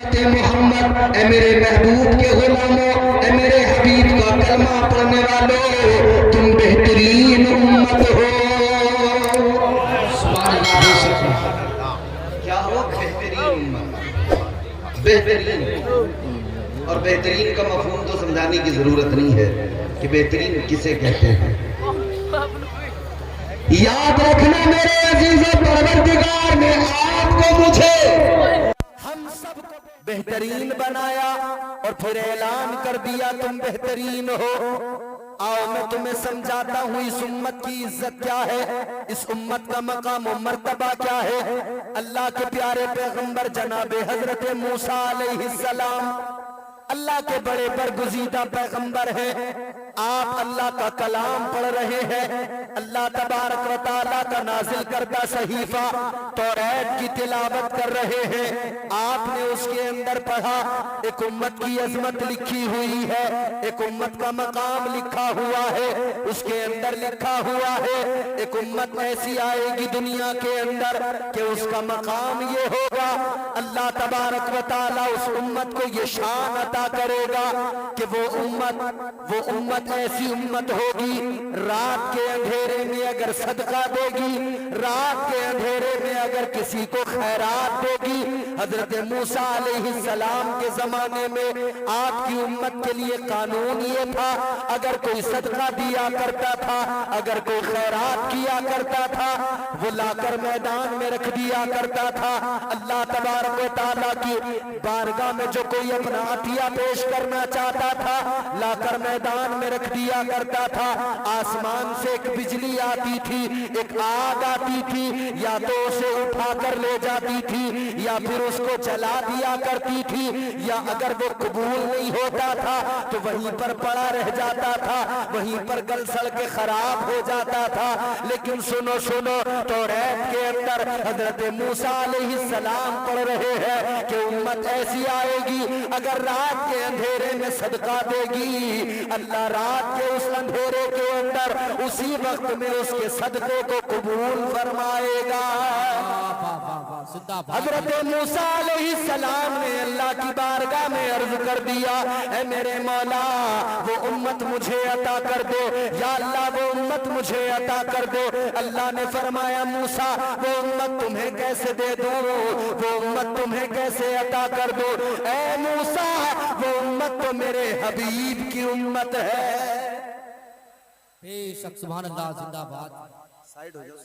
उम्मते मोहम्मद, ए मेरे महबूब के गुलामों, ए मेरे हबीब का कलमा पढ़ने वालों, तुम बेहतरीन उम्मत हो। क्या हो? बेहतरीन उम्मत, बेहतरीन। और बेहतरीन का मफहूम तो समझाने की जरूरत नहीं है कि बेहतरीन किसे कहते हैं। याद रखना मेरे अजीजों, परवरदिगार ने आपको मुझे हम सबको बेहतरीन बनाया और फिर ऐलान कर दिया तुम बेहतरीन हो। आओ मैं तुम्हें समझाता हूँ इस उम्मत की इज्जत क्या है, इस उम्मत का मकाम और मर्तबा क्या है। अल्लाह के प्यारे पैगंबर जनाब हजरत मूसा अलैहिस्सलाम अल्लाह के बड़े बरगुज़ीदा पैगंबर हैं। आप अल्लाह का कलाम पढ़ रहे हैं, अल्लाह तबारक व तआला का नाजिल करता सहीफा तौरात की तिलावत कर रहे हैं। आपने उसके अंदर पढ़ा, एक उम्मत की अजमत लिखी हुई है, एक उम्मत का मकाम लिखा हुआ है। उसके अंदर लिखा हुआ है एक उम्मत ऐसी आएगी दुनिया के अंदर कि उसका मकाम ये होगा, अल्लाह तबारक व तआला उस उम्मत को ये शान अता करेगा कि वो उम्मत ऐसी उम्मत होगी, रात के अंधेरे में अगर सदका देगी, रात के अंधेरे में अगर किसी को खैरात देगी। हजरत मूसा अलैहिस्सलाम के जमाने में आपकी उम्मत के लिए कानून ये था, अगर कोई सदका दिया करता था, अगर कोई खैरात किया करता था, वो लाकर मैदान में रख दिया करता था। अल्लाह तबारक व तआला की बारगाह में जो कोई अपना अतिया पेश करना चाहता था, लाकर मैदान में रख दिया करता था। आसमान से एक बिजली आती थी, एक आग आती थी, या तो उसे उठाकर ले जाती थी या फिर उसको जला दिया करती थी, या अगर वो कबूल नहीं होता था तो वहीं पर पड़ा रह जाता था, वहीं पर गल सड़ के खराब हो जाता था। लेकिन सुनो सुनो, तौरात के अंदर हजरत मूसा अलैहिस्सलाम पढ़ रहे हैं कि उम्मत ऐसी आएगी, अगर रात के अंधेरे में सदका देगी, अल्लाह रात के उस अंधेरे के अंदर उसी वक्त में उसके सदके को कबूल फरमाएगा। हजरत मूसा अलैहिस्सलाम ने अल्लाह की बारगाह में अर्ज कर दिया, ऐ मेरे मौला वो उम्मत मुझे अता कर दो, या अल्लाह वो उम्मत मुझे अता कर दो। अल्लाह ने फरमाया मूसा वो उम्मत तुम्हें कैसे दे दूं, वो उम्मत तुम्हें कैसे अता कर दो। ऐ मूसा वो उम्मत तो मेरे हबीब की उम्मत है। बेशक सुभान अल्लाह, जिंदाबाद। साइड हो जाओ।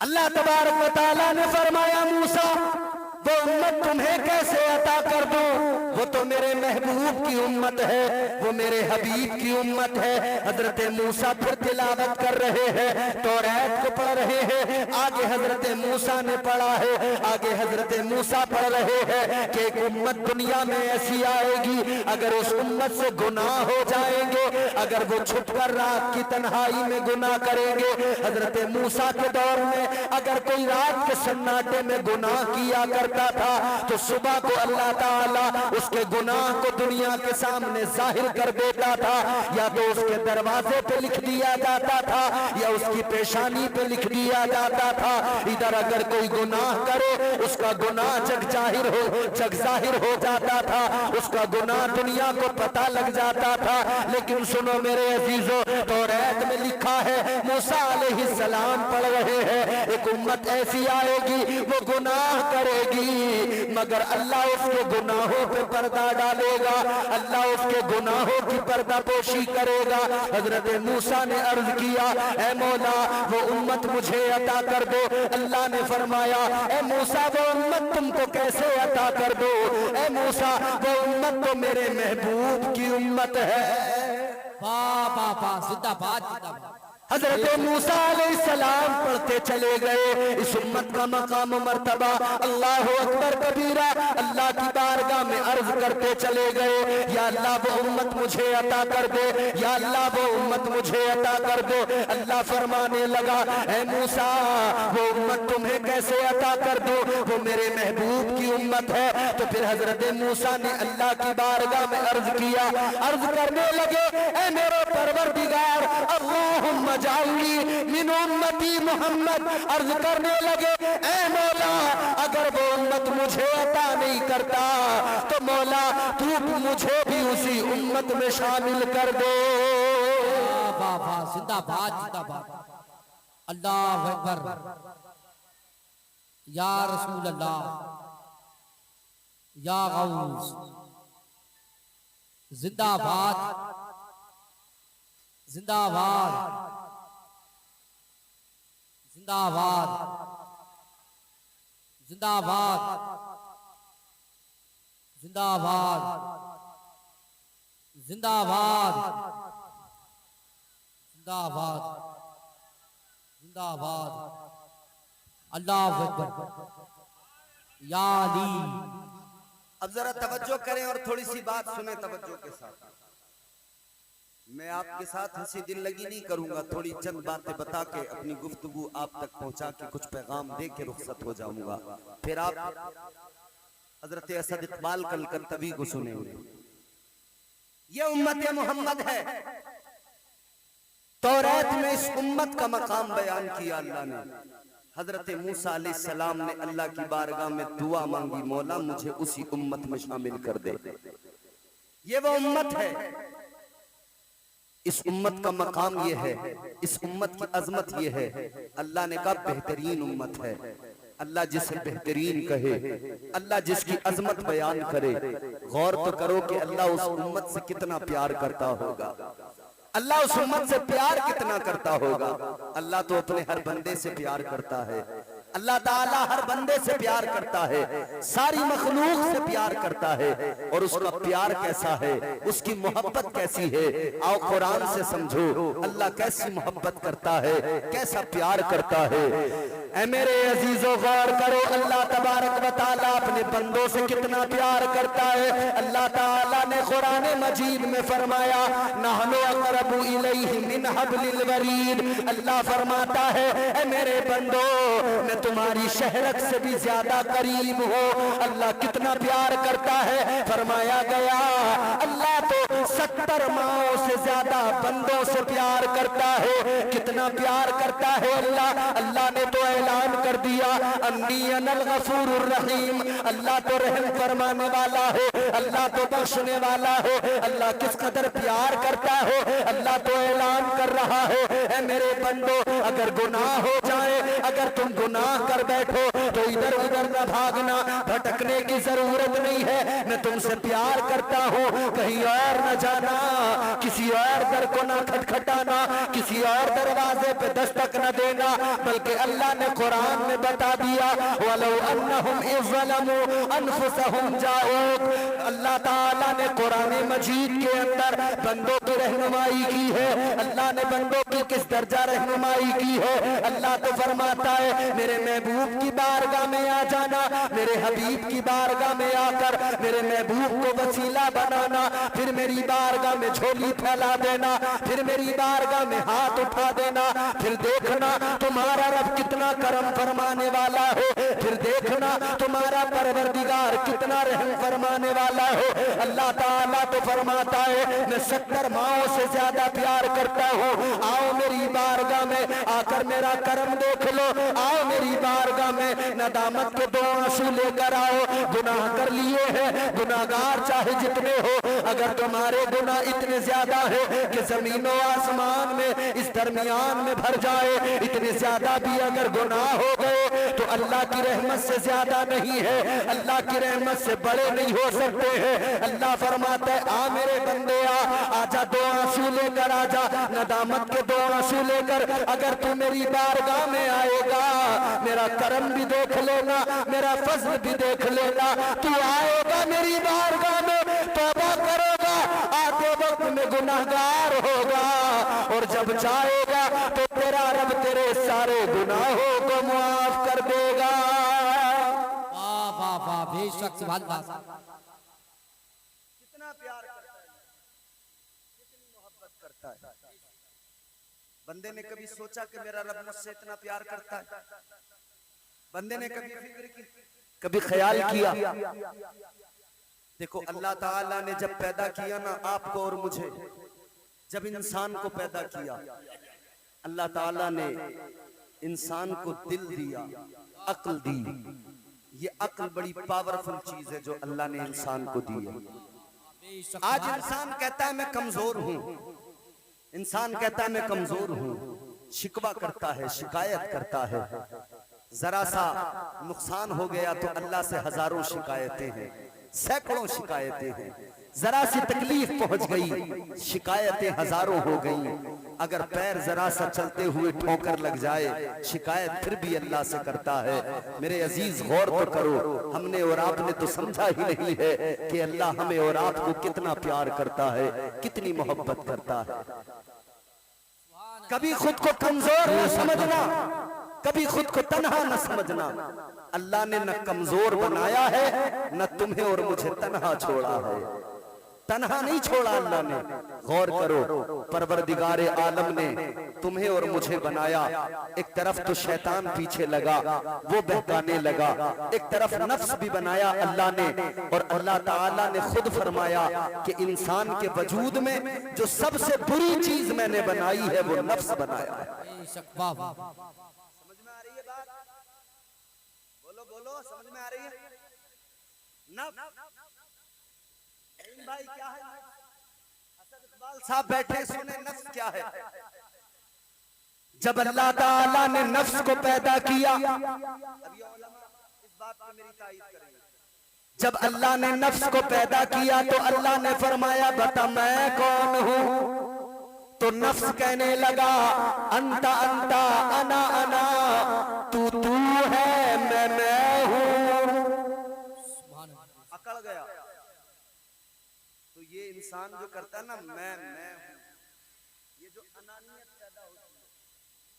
अल्लाह तबारक व तआला ने फरमाया मूसा वो उम्मत तुम्हें कैसे अता कर दूं, वो तो मेरे महबूब की उम्मत है, वो मेरे हबीब की उम्मत है। हजरत मूसा फिर तिलावत कर रहे हैं, तौरात को पढ़ रहे हैं। आगे हजरत मूसा ने पढ़ा है, आगे हजरत मूसा पढ़ रहे हैं कि एक उम्मत दुनिया में ऐसी आएगी, अगर उस उम्मत से गुनाह हो जाएंगे, अगर वो छुपकर रात की तन्हाई में गुनाह करेंगे। हजरत मूसा के दौर में अगर कोई रात के सन्नाटे में गुनाह किया करता था तो सुबह को अल्लाह ताला उसके गुनाह को दुनिया के सामने जाहिर कर देता था, या तो उसके दरवाजे पे लिख दिया जाता था या उसकी पेशानी पे लिख दिया जाता था। इधर अगर कोई गुनाह करे उसका गुनाह जग जाहिर हो जाता था, उसका गुनाह दुनिया को पता लग जाता था। लेकिन सुनो मेरे अजीजों, तौरात में लिखा है मूसा अलैहिस्सलाम पढ़ रहे हैं, एक उम्मत ऐसी आएगी वो गुनाह करेगी मगर अल्लाह उसके गुनाहों पे पर्दा डालेगा, अल्लाह उसके गुनाहों की पर्दापोशी करेगा। हजरत मूसा ने अर्ज किया, ऐ मौला वो उम्मत मुझे अता कर दो। अल्लाह ने फरमाया, ऐ मूसा वो उम्मत तुमको कैसे अता कर दो, ऐ मूसा वो उम्मत तो मेरे महबूब की उम्मत है। वाह वाह वाह, जिंदाबाद जिंदाबाद। हजरत मूसा अलैहिस्सलाम पढ़ते चले गए, इस उम्मत का मकाम मर्तबा अल्लाह अकबर कबीरा अल्लाह की बारगाह में अर्ज करते चले गए, या अल्लाह वो उम्मत मुझे अता कर दो, या अल्लाह वो उम्मत मुझे अता कर दो। अल्लाह फरमाने लगा, ऐ मूसा वो उम्मत तुम्हें कैसे अता कर दो, वो मेरे महबूब की उम्मत है। तो फिर हजरत मूसा ने अल्लाह की बारगाह में अर्ज किया, अर्ज करने लगे, ऐ मेरे परवरदिगार अल्लाहुम्मा जाऊंगी मिन उम्मती मोहम्मद। अर्ज करने लगे, ऐ मौला अगर वो उम्मत मुझे अता नहीं करता तो मौला तू मुझे भी उसी उम्मत में शामिल कर दे। वाह वाह, जिंदाबाद जिंदाबाद। अल्लाह अकबर, या रसूल अल्लाह, या गौस, जिंदाबाद जिंदाबाद जिंदाबाद जिंदाबाद जिंदाबाद जिंदाबाद जिंदाबाद जिंदाबाद। अल्लाह अकबर, या अली। अब जरा तवज्जो करें और थोड़ी सी बात सुने तवज्जो के साथ। मैं आपके साथ हंसी दिल लगी नहीं करूंगा, थोड़ी चंद बातें बता के अपनी गुफ्तगू आप तक पहुंचा के कुछ पैगाम दे के रुखसत हो जाऊंगा। फिर आप हजरत असद इकबाल कलकत्तवी को सुनेंगे। ये उम्मत मोहम्मद है। तौरात में इस उम्मत का मकाम बयान किया अल्लाह ने। हजरत मूसा अलैहिस्सलाम ने अल्लाह की बारगाह में दुआ मांगी, मौला मुझे उसी उम्मत में शामिल कर दे। ये वो उम्मत है। इस उम्मत का मकाम ये है, इस उम्मत की अजमत ये है। अल्लाह ने कहा बेहतरीन उम्मत है। अल्लाह जिसे बेहतरीन कहे, अल्लाह जिसकी अजमत बयान करे, गौर तो करो कि अल्लाह उस उम्मत से कितना प्यार करता होगा। अल्लाह उस उम्मत से प्यार कितना करता होगा। अल्लाह तो अपने हर बंदे से प्यार करता है। अल्लाह ताला हर बंदे से प्यार करता है, सारी मखलूक से प्यार करता है। और उसका प्यार कैसा है, उसकी मोहब्बत कैसी है, आओ कुरान से समझो अल्लाह कैसी मोहब्बत करता है, कैसा प्यार करता है। ऐ मेरे अजीजों गौर करो, अल्लाह तबारक व तआला अपने बंदों से कितना प्यार करता है। अल्लाह ताला ने कुरान मजीद में फरमाया, नहनु अक़रबु इलैहि मिन हब्लिल वरीद। अल्लाह फरमाता है, ऐ मेरे बंदों मैं तुम्हारी शहरत से भी ज्यादा करीब हो। अल्लाह कितना प्यार करता है। फरमाया गया अल्लाह तो 70 माओं से ज्यादा बंदों से प्यार करता है। कितना प्यार करता है अल्लाह। अल्लाह ने तो ऐलान कर दिया, अन्नी अनल गफूरुर रहीम। अल्लाह तो रहम फरमाने वाला है, अल्लाह तो बख्शने वाला है। अल्लाह किस कदर प्यार करता है, अल्लाह तो ऐलान कर रहा है, ऐ मेरे बंदो अगर गुनाह हो जाए, अगर तुम गुनाह कर बैठो तो इधर उधर न भागना, भटकने की जरूरत नहीं है। मैं तुमसे प्यार करता हूँ, कहीं और न जाना, किसी और दर को न खटखटाना, किसी और दरवाजे पे दस्तक न देना। बल्कि अल्लाह ने कुरान में बता दिया, वलो अन्नहुम इज़ ज़लमू अनफुसहुम जाऊक। अल्लाह ताला ने कुरान मजीद के अंदर बंदों की रहनुमाई की है। अल्लाह ने बंदों की किस दर्जा रहनुमाई की है। अल्लाह तो फरमाता है, मेरे महबूब की बारगाह में आ जाना, मेरे हबीब की बारगाह में आकर मेरे महबूब को वसीला बनाना, फिर मेरी बारगाह में झोली फैला देना, फिर मेरी बारगाह में हाथ उठा देना। फिर देखना तुम्हारा रब कितना करम फरमाने वाला है, फिर देखना तुम्हारा परवरदिगार कितना रहम फरमाने वाला है। अल्लाह ताला तो फरमाता है, मैं 70 माओं से ज्यादा प्यार करता हूँ। आओ मेरी बारगाह में आकर मेरा करम देख लो। आओ मेरी बारगाह में नदामत के 2 आंसू लेकर आओ। गुनाह कर लिए हैं, गुनाहगार चाहे जितने हो, अगर तुम्हारे गुनाह इतने ज्यादा है कि जमीनों आसमान में इस दरमियान में भर जाए, इतने ज्यादा भी अगर गुनाह हो गए तो अल्लाह की रहमत से ज्यादा नहीं है, अल्लाह की रहमत से बड़े नहीं हो सकते हैं। अल्लाह फरमाता है, आ मेरे बंदे आजा, 2 आंसू लेकर आजा, नदामत के 2 आंसू लेकर। अगर तू मेरी बारगाह में आएगा, मेरा करम भी देख लेना, मेरा फज़्ल भी देख लेना। तू आएगा मेरी बारगाह में, तौबा करेगा, आते वक्त में गुनाहगार होगा, और जब जाएगा तो तेरा रब तेरे सारे गुनाहों को माफ कर देगा। वाह वाह वाह, बेशक सुभान अल्लाह। कितना प्यार करता है, कितनी मोहब्बत करता है। बंदे ने कभी सोचा कि मेरा रब मुझसे इतना प्यार करता है? बंदे ने कभी फिक्र की, कभी ख्याल किया? देखो अल्लाह ताला ने जब पैदा किया ना आपको और मुझे, जब इंसान को पैदा किया, अल्लाह ताला ने इंसान को दिल दिया, अक्ल दी, ये अक्ल बड़ी पावरफुल चीज है जो अल्लाह ने इंसान को दी है। बेशक आज इंसान कहता है मैं कमजोर हूं, इंसान कहता है मैं कमजोर हूं, शिकवा करता है, शिकायत करता है। जरा सा नुकसान हो गया तो अल्लाह से हजारों शिकायतें हैं, सैकड़ों शिकायतें हैं। जरा सी तकलीफ पहुंच गई, शिकायतें हजारों हो गई। अगर पैर जरा सा चलते हुए ठोकर लग जाए, शिकायत फिर भी अल्लाह से करता है। मेरे अजीज गौर तो करो, हमने और आपने तो समझा ही नहीं है कि अल्लाह हमें और आपको कितना प्यार करता है, कितनी मोहब्बत करता है। कभी खुद को कमजोर न समझना, कभी खुद को तन्हा न समझना। अल्लाह ने न कमजोर बनाया है, न तुम्हें और मुझे तन्हा छोड़ा है। तन्हा नहीं छोड़ा अल्लाह ने। गौर करो, परवरदिगारे आलम ने तुम्हें और मुझे बनाया। एक तरफ तो शैतान पीछे लगा, वो बहकाने लगा, एक तरफ नफ्स भी बनाया अल्लाह ने। और अल्लाह ताला ने खुद फरमाया कि इंसान के वजूद में जो सबसे बुरी चीज मैंने बनाई है वो नफ्स बनाया है। बेशक वाह वाह। समझ में आ रही है बात? बोलो बोलो, समझ में आ रही है? भाई क्या है? असद इकबाल साहब बैठे सुने नफ्स क्या है। जब अल्लाह ताला ने नफ्स को पैदा किया, अभी उलमा इस बात पे मेरी तायीद करेंगे। जब अल्लाह ने नफ्स को पैदा किया तो अल्लाह ने फरमाया बता मैं कौन हूं। तो नफ्स कहने लगा अंता अंता अना अना, तू है मैं हूं। अकड़ गया। तो ये इंसान जो करता है ना मैं हूं, ये जो अनानियत पैदा होती है,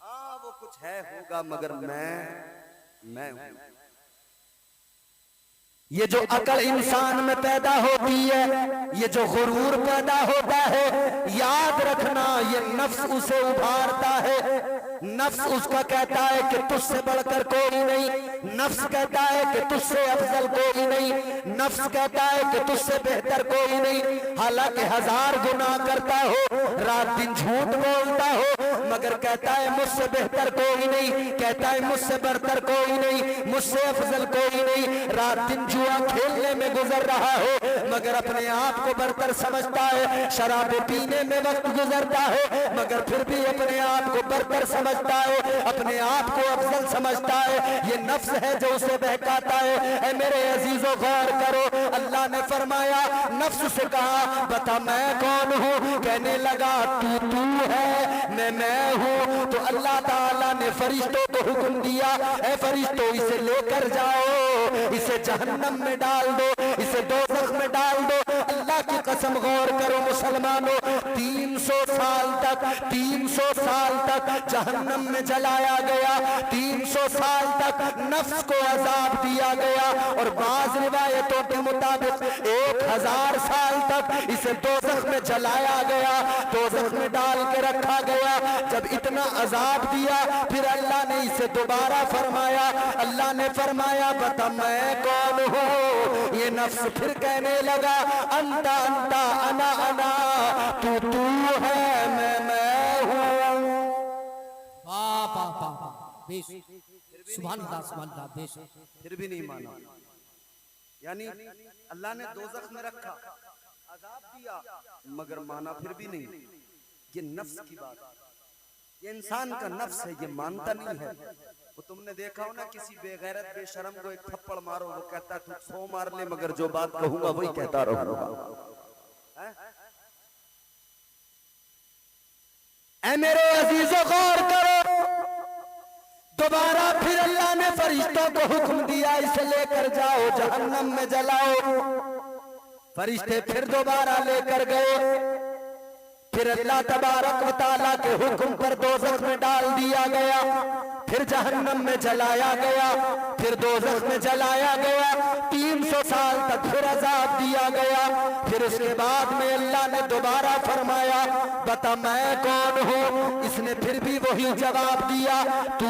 हाँ वो कुछ है होगा मगर मैं हूं। ये जो अकल इंसान में पैदा होती है, ये जो गुरूर पैदा होता है, याद रखना ये नफ्स उसे उभारता है। नफ्स उसका कहता है कि तुझसे बढ़कर कोई नहीं, नफ्स कहता है कि तुझसे अफजल कोई नहीं, नफ्स कहता है कि तुझसे बेहतर कोई नहीं। हालांकि 1000 गुनाह करता हो, रात दिन झूठ बोलता हो, मगर कहता है मुझसे बेहतर कोई नहीं, कहता है मुझसे बढ़कर कोई नहीं, मुझसे अफजल कोई नहीं। रात दिन जुआ खेलने में गुजर रहा हो, मगर अपने आप को बढ़कर समझता है। शराब पीने में वक्त गुजरता हो, मगर फिर भी अपने आप को बढ़कर समझता है, अपने आप को अफजल समझता है। ये नफ्स है जो उसे बहकाता है। ऐ मेरे अजीजों गौर करो, अल्लाह ने फरमाया नफ्स से कहा बता मैं कौन हूँ। कहने लगा तू है मैं हूँ। तो अल्लाह ताला ने फरिश्तों को हुक्म दिया, ऐ फरिश्तों इसे लेकर जाओ, इसे जहन्नम में डाल दो, इसे दोज़ख में डाल दो। अल्लाह की कसम गौर करो मुसलमानों, 300 साल तक जहन्नम में जलाया गया, 300 साल तक नफ्स को अजाब दिया गया। और बाज़ रिवायतों के मुताबिक 1000 साल तक इसे दोज़ख में जलाया गया, दोज़ख में डाल के रखा गया। जब इतना अजाब दिया फिर अल्लाह ने इसे दोबारा फरमाया, अल्लाह ने फरमाया बता मैं कौन हूँ। ये नफ्स फिर कहने लगा अंता अंता अना अना, तू है मैं हूँ। वाह वाह वाह बेशक सुभान अल्लाह सुभान अल्लाह बेशक। फिर भी नहीं माना, यानी अल्लाह ने दोज़ख में रखा, अजाब दिया, मगर माना फिर भी नहीं। ये नफ्स की बात, ये इंसान का नफ्स है, ये मानता नहीं है। वो तुमने देखा हो ना किसी बेगैरत बेशरम को एक थप्पड़ मारो, वो कहता है तू 100 मार ले मगर जो बात कहूंगा वही कहता रहूंगा। ऐ मेरे अजीजों गौर करो, दोबारा फिर अल्लाह ने फरिश्तों को हुक्म दिया इसे लेकर जाओ जहन्नम में जलाओ। फरिश्ते फिर दोबारा लेकर गए, फिर अल्लाह तबारक व तआला के हुक्म पर दोज़ख में डाल दिया गया, फिर जहन्नम में जलाया गया, फिर दोज़ख में जलाया गया। 300 साल तक फिर अजाब दिया गया। फिर उसके बाद में अल्लाह ने दोबारा फरमाया बता मैं कौन हूँ। इसने फिर भी वही जवाब दिया तू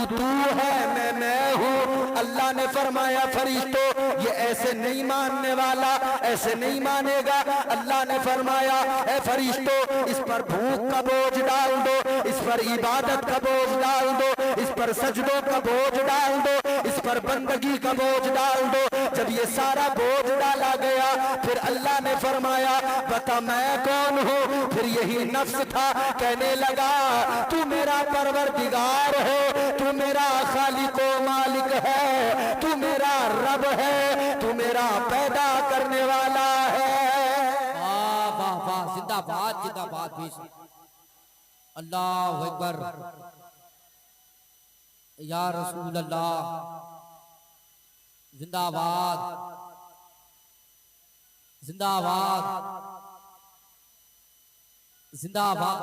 है मैं हूँ। अल्लाह ने फरमाया फरिश्तों ये ऐसे नहीं मानने वाला, ऐसे नहीं मानेगा। अल्लाह ने फरमाया ऐ फरिश्तों इस पर भूख का बोझ डाल दो, इस पर इबादत का बोझ डाल दो, इस पर सजदों का बोझ डाल दो, इस पर बंदगी का बोझ डाल दो। जब ये सारा बोझ डाला गया फिर अल्लाह ने फरमाया बता मैं कौन हूँ। फिर यही नफ्स था कहने लगा तू मेरा परवरदिगार है, तू मेरा खालिक व मालिक है, तू मेरा रब है, तू मेरा पैदा करने वाला है। वाह वाह वाह, जिंदाबाद जिंदाबाद बेशक। अल्लाह अकबर, या रसूल अल्लाह, जिंदाबाद जिंदाबाद जिंदाबाद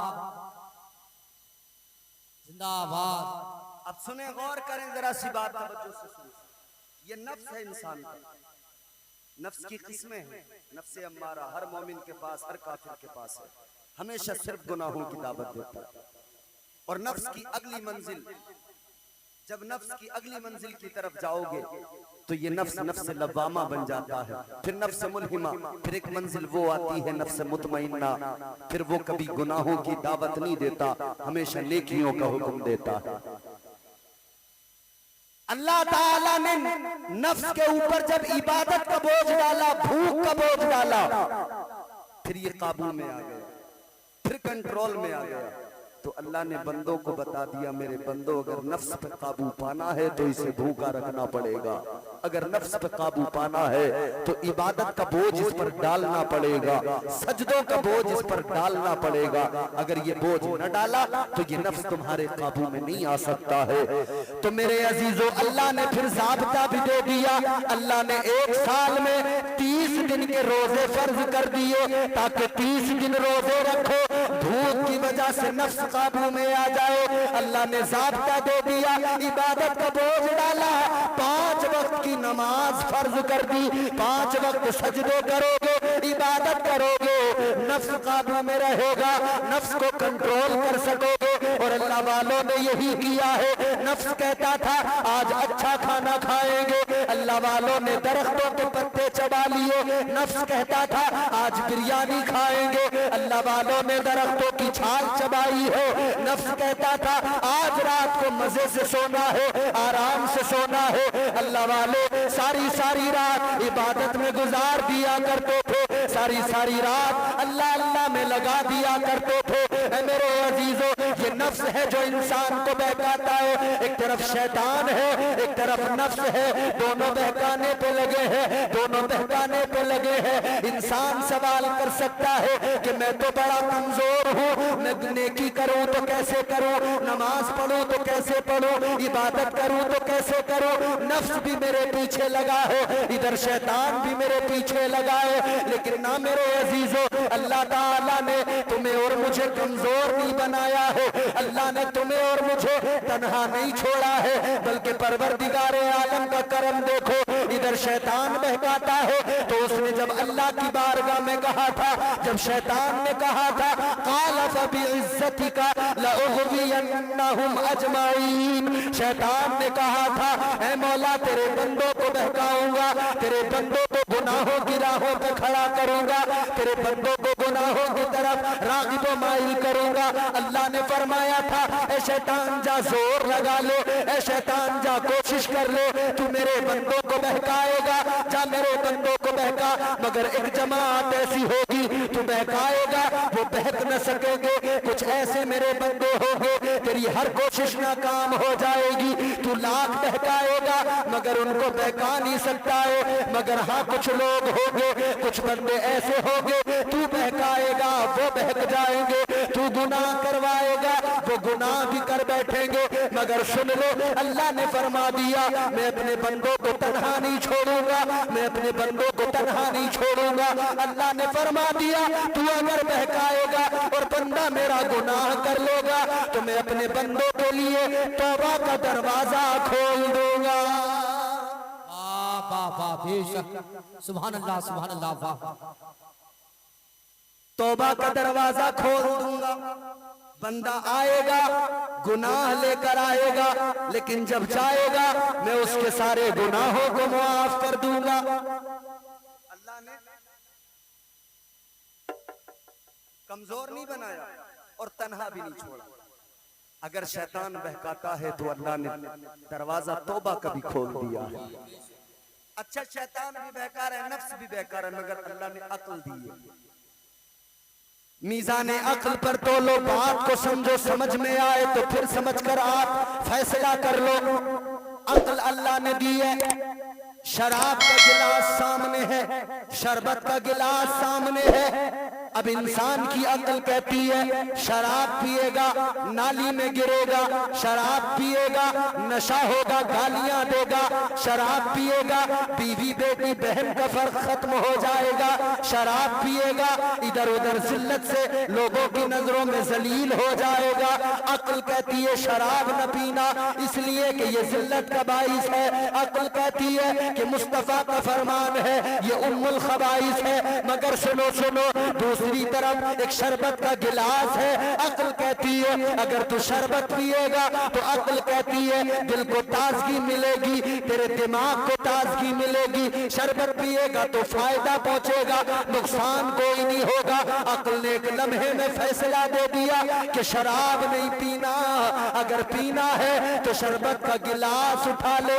जिंदाबाद। अब सुने, गौर करें जरा सी बात, तवज्जो से सुने। ये नफ्स है इंसान का, नफ्स की किस्में हैं। नफ्स अम्मारा हर मोमिन के पास, हर काफिर के पास है, हमेशा सिर्फ गुनाहों की दावत देता है। और नफ्स की अगली मंजिल, जब नफ्स की अगली मंजिल की तरफ जाओगे तो ये नफ्स नफ्स लवामा बन जाता है, फिर नफ्स मुल्हिमा, फिर एक मंजिल वो आती है नफ्स मुतमइन्ना। फिर वो कभी गुनाहों की दावत नहीं देता, हमेशा नेकियों का हुक्म देता है। अल्लाह ताला ने नफ्स के ऊपर जब इबादत का बोझ डाला, भूख का बोझ डाला, फिर ये काबू में आ गया, फिर कंट्रोल में आ गया। तो अल्लाह ने बंदों को बता दिया मेरे बंदो, अगर नफ्स पे काबू पाना है तो इसे भूखा रखना पड़ेगा। अगर नफ्स पे काबू पाना है तो इबादत का बोझ इस पर डालना पड़ेगा, सजदों का बोझ इस पर डालना पड़ेगा। अगर ये बोझ न डाला तो ये नफ्स तुम्हारे काबू में नहीं आ सकता है। तो मेरे अजीजों, अल्लाह ने फिर ज़ाब्ता भी दे दिया। अल्लाह ने एक साल में 30 दिन के रोजे फर्ज कर दिए ताकि 30 दिन रोजे रखो, भूख की वजह से नफ्स काबू में आ जाए। अल्लाह ने ज़ाब्ता दे दिया, इबादत का बोझ डाला, 5 वक्त की नमाज फर्ज कर दी, 5 वक्त सजदे करोगे, इबादत करोगे, नफ्स काबू में रहेगा, नफ्स को कंट्रोल कर सकोगे। और अल्लाह वालों ने यही किया है। नफ्स कहता था आज अच्छा खाना खाएंगे, अल्लाह वालों ने दरख्तों के पत्ते चबा लिए। नफ्स कहता था आज बिरयानी खाएंगे, अल्लाह वालों ने दरख्तों की छाल चबाई है। नफ्स कहता था आज रात को मजे से सोना है, आराम से सोना है, अल्लाह वाले सारी सारी रात इबादत में गुजार दिया करते थे, सारी सारी रात अल्लाह अल्लाह में लगा दिया करते थे। मेरे अजीजों, ये नफ्स है जो इंसान को बहकाता है। एक तरफ शैतान है, एक तरफ नफ्स है, दोनों बहकाने पे लगे हैं, दोनों बहकाने पे लगे हैं। इंसान सवाल कर सकता है कि मैं तो बड़ा कमजोर हूँ, मैं नेकी करूँ तो कैसे करूँ, नमाज पढ़ूँ तो कैसे पढ़ूँ, इबादत करूँ तो कैसे करूँ। नफ्स भी मेरे पीछे लगा है, इधर शैतान भी मेरे पीछे लगा है। लेकिन ना मेरे अजीजों, अल्लाह ताला ने तुम्हें और मुझे कमजोर नहीं बनाया है, अल्लाह ने तुम्हें और मुझे तन्हा नहीं छोड़ा है, बल्कि परवरदिगारे आलम का करम देखो। इधर शैतान बहकाता है तो उसने जब अल्लाह की बारगाह में कहा था, जब शैतान ने कहा था क़ाल फ़बिइज़्ज़तिका लअग़वियन्नहुम अजमईन, शैतान ने कहा था ऐ मौला तेरे बंदों को बहकाऊंगा, तेरे बंदों को गुनाहों की राहों पे खड़ा करूंगा, तेरे बंदों को गुनाहों की तरफ राग़िब व माइल करूंगा। अल्लाह ने फरमाया था ऐ शैतान जा जोर लगा ले, ऐ शैतान जा कोशिश कर ले, तू मेरे बंदों को बहकाएगा, जा मेरे बंदों को बहका। मगर एक जमात ऐसी होगी तू बहकाएगा वो बहक न सकेंगे, कुछ ऐसे मेरे बंदे होंगे तेरी हर कोशिश नाकाम हो जाएगी, तू लाख बहकाएगा मगर उनको बहका नहीं सकता है। मगर हाँ कुछ लोग होंगे, कुछ बंदे ऐसे होंगे तू बहकाएगा वो बहक जाएंगे, तू गुनाह करवाएगा वो गुनाह भी कर बैठेंगे। मगर सुन लो, अल्लाह ने फरमा दिया मैं अपने बंदों को तन्हा नहीं छोड़ूंगा, मैं अपने बंदों को तन्हा नहीं छोड़ूंगा। अल्लाह ने फरमा दिया तू अगर बहकाएगा और बंदा मेरा गुनाह कर लेगा तो मैं अपने बंदों के लिए तौबा का दरवाजा खोल दूंगा। वाह वाह, बेशक, सुभान अल्लाह सुभान अल्लाह, वाह। तौबा का दरवाजा खोल दूंगा, बंदा आएगा गुनाह लेकर आएगा, लेकिन जब जाएगा मैं उसके सारे गुनाहों को मुआफ कर दूंगा। अल्लाह ने कमजोर नहीं बनाया और तन्हा भी नहीं छोड़ा। अगर शैतान बहकाता है तो अल्लाह ने दरवाजा तौबा का भी खोल दिया है। अच्छा शैतान भी बहका रहा है, नफ्स भी बहका रहा है, मगर अल्लाह ने अक्ल दी है। मीज़ाने अक्ल पर तोलो, बात को समझो, समझ में आए तो फिर समझकर आप फैसला कर लो। अक्ल अल्लाह ने दी है। शराब का गिलास सामने है, शरबत का गिलास सामने है। अब इंसान की अक्ल कहती है शराब पिएगा नाली में गिरेगा, शराब पिएगा नशा होगा, गालियां देगा, शराब पिएगा बीवी बेटी बहन का फर्क खत्म हो जाएगा, शराब पिएगा इधर उधर जिल्लत से लोगों की नजरों में जलील हो जाएगा। अक्ल कहती है शराब न पीना इसलिए कि ये जिल्लत का बाइस है। अक्ल कहती है कि मुस्तफा का फरमान है ये उम्मुल खबाइस है। मगर सुनो सुनो, दूसरी तरफ एक शरबत का गिलास है। अक्ल कहती है अगर तू शरबत पिएगा तो अक्ल कहती है दिल को ताजगी मिलेगी, तेरे दिमाग को ताजगी मिलेगी। शरबत पिएगा तो फायदा पहुंचेगा, नुकसान कोई नहीं होगा। अक्ल ने एक लम्हे में फैसला दे दिया कि शराब नहीं पीना, अगर पीना है तो शरबत का गिलास उठा लो,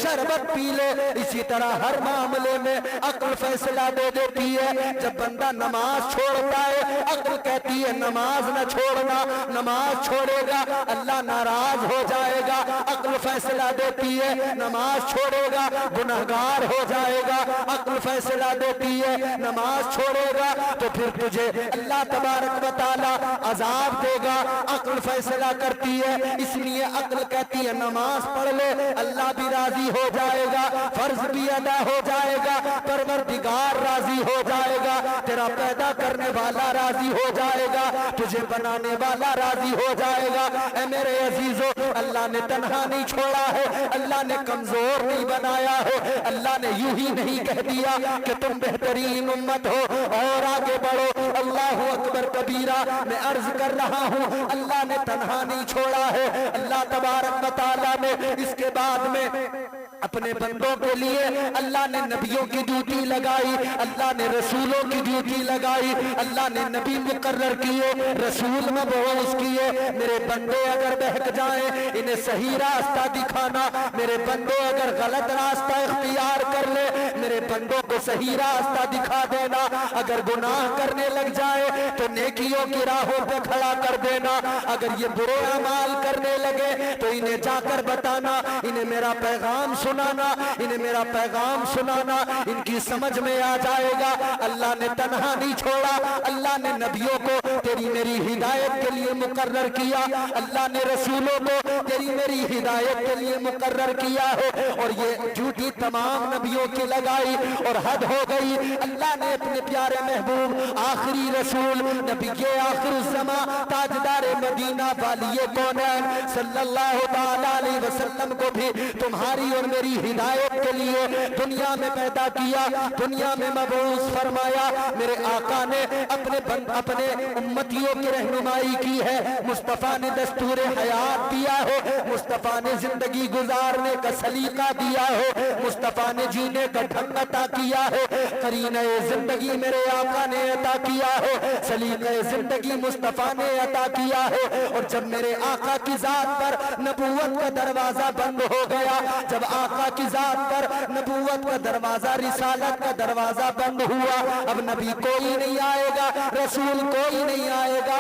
शरबत पी ले। इसी तरह हर मामले में अक्ल फैसला दे देती है। जब बंदा नमाज छोड़ता है अक्ल कहती है नमाज न छोड़ना, नमाज छोड़ेगा अल्लाह नाराज हो जाएगा। अक्ल फैसला देती है नमाज छोड़ेगा गुनहगार हो जाएगा। अक्ल फैसला देती है नमाज छोड़ेगा तो फिर तुझे अल्लाह तबारक व तआला अजाब देगा। अक्ल फैसला करती है, इसलिए अक्ल कहती है नमाज पढ़ ले अल्लाह भी राजी हो जाएगा, फर्ज भी अदा हो जाएगा, परवरदिगार राजी हो जाएगा, तेरा पैदा करने वाला राजी हो जाएगा, तुझे बनाने वाला राजी हो जाएगा। ऐ मेरे अजीजों, अल्लाह ने तन्हा नहीं छोड़ा है, अल्लाह ने कमजोर नहीं बनाया है। अल्लाह ने यूं ही नहीं कह दिया कि तुम बेहतरीन उम्मत हो और आगे बढ़ो। अल्लाह अकबर कबीरा, मैं अर्ज कर रहा हूँ अल्लाह ने तन्हा नहीं छोड़ा है। अल्लाह तबारक व तआला ने इसके बाद में अपने बंदों के लिए अल्लाह ने नबियों की ड्यूटी लगाई, अल्लाह ने रसूलों की ड्यूटी लगाई, अल्लाह ने नबी मुकर्रर किए, रसूल मबऊस किए। मेरे बंदे अगर बहक जाएं इन्हें सही रास्ता दिखाना, मेरे बंदे अगर गलत रास्ता इख्तियार कर ले मेरे बंदों को सही रास्ता दिखा देना। अगर गुनाह करने लग जाए तो नेकियों की राहों पे खड़ा कर देना। अगर ये बुरे अमाल करने लगे तो इन्हें जाकर बताना, इन्हें मेरा पैगाम सुनाना, इन्हें मेरा पैगाम सुनाना, इनकी समझ में आ जाएगा। अल्लाह ने तन्हा नहीं छोड़ा, अल्लाह ने नबियों को तेरी मेरी हिदायत के लिए मुकर्रर किया, अल्लाह ने रसूलों को तेरी मेरी हिदायत के लिए मुकर्रर किया है। और ये ड्यूटी तमाम नबियों की लगाई और हद हो गई। अल्लाह ने अपने प्यारे महबूब आखिरी रसूल नबी के आखिरुज़्ज़मा ताजदार मदीना वालिए कौनैन सल्लल्लाहु तआला अलैहि वसल्लम को भी तुम्हारी और मेरी हिदायत के लिए दुनिया में पैदा किया, दुनिया में मबऊस फरमाया। मेरे आका ने अपने उम्मतियों की रहनुमाई की है। मुस्तफा ने दस्तूर हयात दिया है, मुस्तफा ने जिंदगी गुजारने का सलीका दिया है, मुस्तफा ने जीने का ढंग अता किया है, करीने जिंदगी मेरे आका ने अता किया है, सलीके जिंदगी मुस्तफा ने अता किया है। और जब मेरे आका की जात पर नबूवत का दरवाजा बंद हो गया, जब आका की जात पर नबूवत का दरवाजा, रिसालत का दरवाजा बंद हुआ, अब नबी कोई नहीं आएगा, रसूल कोई नहीं आएगा,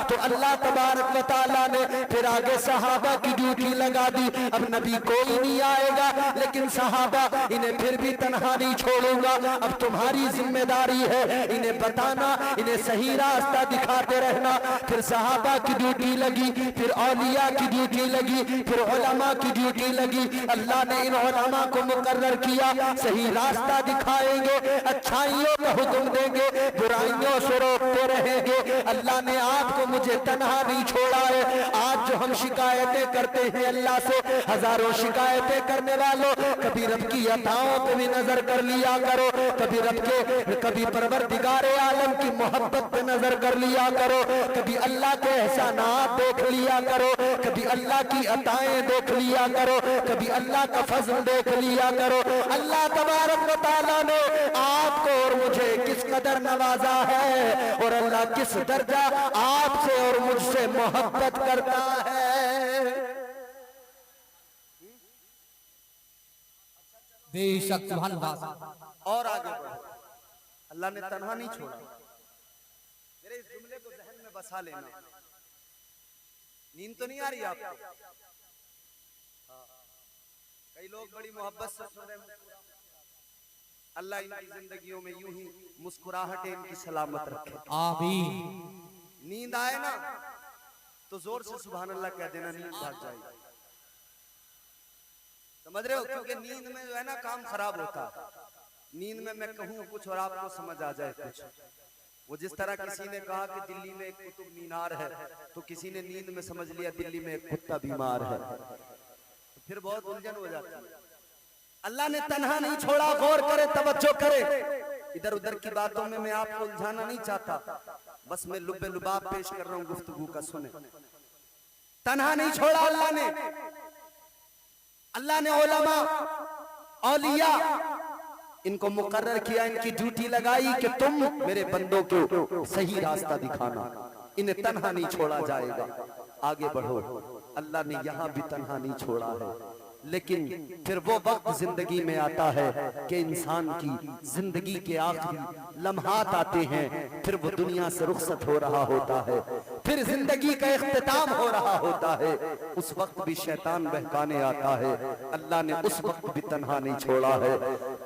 तो अल्लाह तबारक व तआला ने फिर आगे सहाबा की ड्यूटी लगा दी। अब नबी कोई नहीं आएगा लेकिन सहाबा इन्हें फिर भी तन्हा नहीं छोड़ूंगा, अब तुम्हारी जिम्मेदारी है इन्हें बताना, इन्हें सही रास्ता दिखाते रहना। फिर सहाबा की ड्यूटी लगी, फिर औलिया की ड्यूटी लगी, फिर उलमा की ड्यूटी लगी। अल्लाह ने इन उलमा को मुकर्रर किया, सही रास्ता दिखाएंगे, अच्छाइयों का हुक्म देंगे, बुराइयों से रोकते रहेंगे। अल्लाह ने आपको मुझे तन्हा नहीं छोड़ा है। आज जो हम शिकायतें करते हैं अल्लाह से, हजारों शिकायतें करने वालों, कभी रब की अताओं पे भी नजर कर लिया करो, कभी परवरदिगारे आलम की मोहब्बत पे नजर कर लिया करो, कभी अल्लाह के एहसानात देख लिया करो, कभी अल्लाह की अताएं देख लिया करो, कभी अल्लाह का फजल देख लिया करो। अल्लाह तबारक व तआला ने आपको और मुझे किस कदर नवाजा है और अल्लाह किस दर्जा आपसे और मुझसे मोहब्बत करता है। बेशक सुभान अल्लाह। और आगे बढ़ो, अल्लाह ने तन्हा नहीं छोड़ा। मेरे इस जुमले को जहन में बसा लेना। नींद तो नहीं आ रही आपको? कई लोग बड़ी मोहब्बत से सुन रहे हैं। अल्लाह इनकी जिंदगियों में यूं ही मुस्कुराहटें इनकी सलामत रखे। आमीन। नींद आए ना तो जोर से सुभान अल्लाह कह देना, नींद भाग जाएगी। समझ रहे हो? क्योंकि नींद में जो है ना काम खराब होता। नींद में मैं कहूँ कुछ और आपको समझ आ जाए कुछ। वो जिस तरह किसी ने कहा कि दिल्ली में एक कुतुब मीनार है, तो किसी ने नींद में समझ लिया दिल्ली में एक कुत्ता बीमार है, तो फिर बहुत उलझन हो जाती है। अल्लाह ने तन्हा नहीं छोड़ा। गौर करे, तवज्जो करे। इधर उधर की बातों में मैं आपको उलझाना नहीं चाहता, बस मैं लुब्बे लुबाब पेश कर रहा हूँ, गुफ्तगू का सुने। तन्हा नहीं छोड़ा अल्लाह ने। अल्लाह ने उलमा, औलिया, इनको मुकर्रर किया, इनकी ड्यूटी लगाई कि तुम मेरे बंदों को सही रास्ता दिखाना। इन्हें तन्हा नहीं छोड़ा जाएगा। आगे बढ़ो। अल्लाह ने यहां भी तन्हा नहीं छोड़ा है, लेकिन फिर वो वक्त जिंदगी में आता है कि इंसान की जिंदगी के आखिरी लम्हात आते हैं, फिर वो दुनिया से रुखसत हो रहा होता है, फिर जिंदगी का इख्तिताम हो रहा होता है। उस वक्त भी शैतान बहकाने आता है। अल्लाह ने उस वक्त भी तन्हा नहीं छोड़ा है।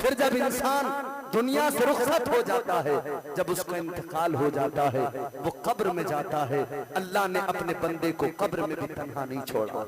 फिर जब इंसान दुनिया से रुखसत हो जाता है, जब उसका इंतकाल हो जाता है, वो कब्र में जाता है, अल्लाह ने अपने बंदे को कब्र में भी तन्हा नहीं छोड़ा।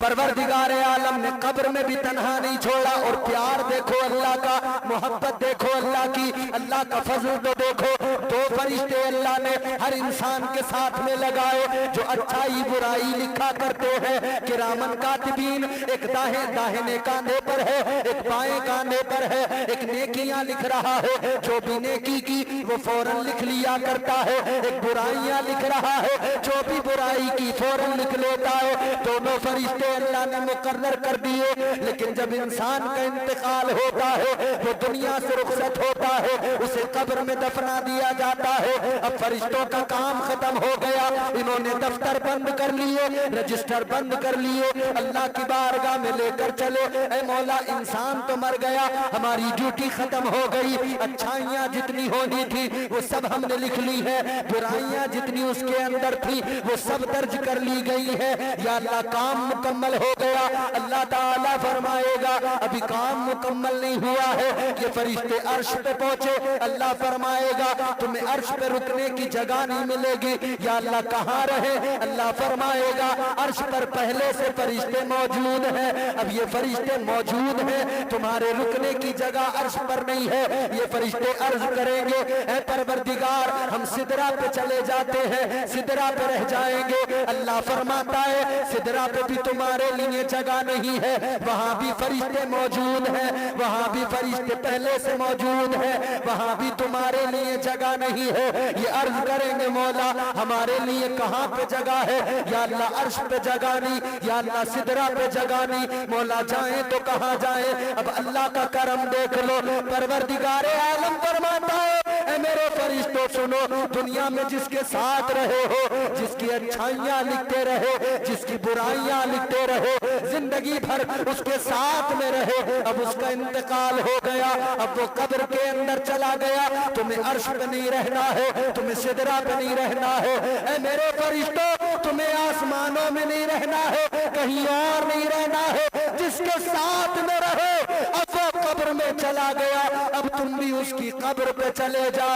परवरदिगार आलम ने कब्र में भी तन्हा नहीं छोड़ा। और प्यार देखो अल्लाह का, मोहब्बत देखो अल्लाह की, अल्लाह का फजल तो देखो। दो फरिश्ते अल्लाह ने हर इंसान के साथ में लगाए जो अच्छाई बुराई लिखा करते हैं। किरामन कातिबीन, एक दाहिने कांधे पर है, एक बाएं कांधे पर है। एक नेकियां लिख रहा है, जो भी नेकी की वो फौरन लिख लिया करता है। एक बुराइयां लिख रहा है, जो भी बुराई की फौरन लिख लेता है। दोनों फरिश्ते अल्लाह ने मुकर्रर कर दिए। लेकिन जब इंसान का इंतकाल होता है, वो दुनिया से रुखसत होता है, उसे कब्र में दफना दिया जाता है। अब फरिश्तों का काम खत्म हो गया। इन्होंने दफ्तर बंद कर लिए, रजिस्टर बंद कर लिए, अल्लाह की बारगाह में लेकर चले। ऐ मौला, इंसान तो मर गया, हमारी ड्यूटी खत्म हो गई। अच्छाइयां जितनी होनी थी वो सब हमने लिख ली है, बुराइयां जितनी उसके अंदर थी वो सब दर्ज कर ली गई है। या अल्लाह, काम मुकम्मल हो गया। अल्लाह ताला फरमाएगा अभी काम मुकम्मल नहीं हुआ है। ये फरिश्ते अर्श पे पहुंचे। अल्लाह फरमाएगा तुम्हें अर्श पे रुकने की जगह नहीं मिलेगी। या अल्लाह, कहाँ रहे? अल्लाह फरमाएगा अर्श पर पहले से फरिश्ते मौजूद हैं। अब ये फरिश्ते मौजूद हैं, तुम्हारे रुकने की जगह अर्श पर नहीं है। ये फरिश्ते अर्ज करेंगे, ऐ परवरदिगार, हम सिदरा पे चले जाते हैं, सिदरा पे रह जाएंगे। अल्लाह फरमाता है सिदरा पे भी तुम्हारे लिए जगह नहीं है, वहां भी फरिश्ते मौजूद हैं, वहां भी फरिश्ते पहले से मौजूद हैं, वहां भी तुम्हारे लिए जगह नहीं है। ये अर्ज करेंगे मौला हमारे लिए कहां पे जगह है? या अल्लाह, अर्श पे जगह नहीं, या अल्लाह सिदरा पे जगह नहीं। मौला, जाए तो कहां जाए? अब अल्लाह का करम देख लो। परवरदिगार आलम फरमाता है ऐ मेरे फरिश्तों सुनो, दुनिया में जिसके साथ रहे हो, जिसकी अच्छाइयां लिखते रहे, जिसकी बुराइयां लिखते रहे, जिंदगी भर उसके साथ में रहे, अब उसका इंतकाल हो गया, अब वो कब्र के अंदर चला गया। तुम्हें अर्श पे नहीं रहना है, तुम्हें सिदरा पे नहीं रहना है। ऐ मेरे फरिश्तों, तुम्हें आसमानों में नहीं रहना है, कहीं और नहीं रहना है। जिसके साथ में रहो, अब वो कब्र में चला गया, अब तुम भी उसकी कब्र पे चले जाओ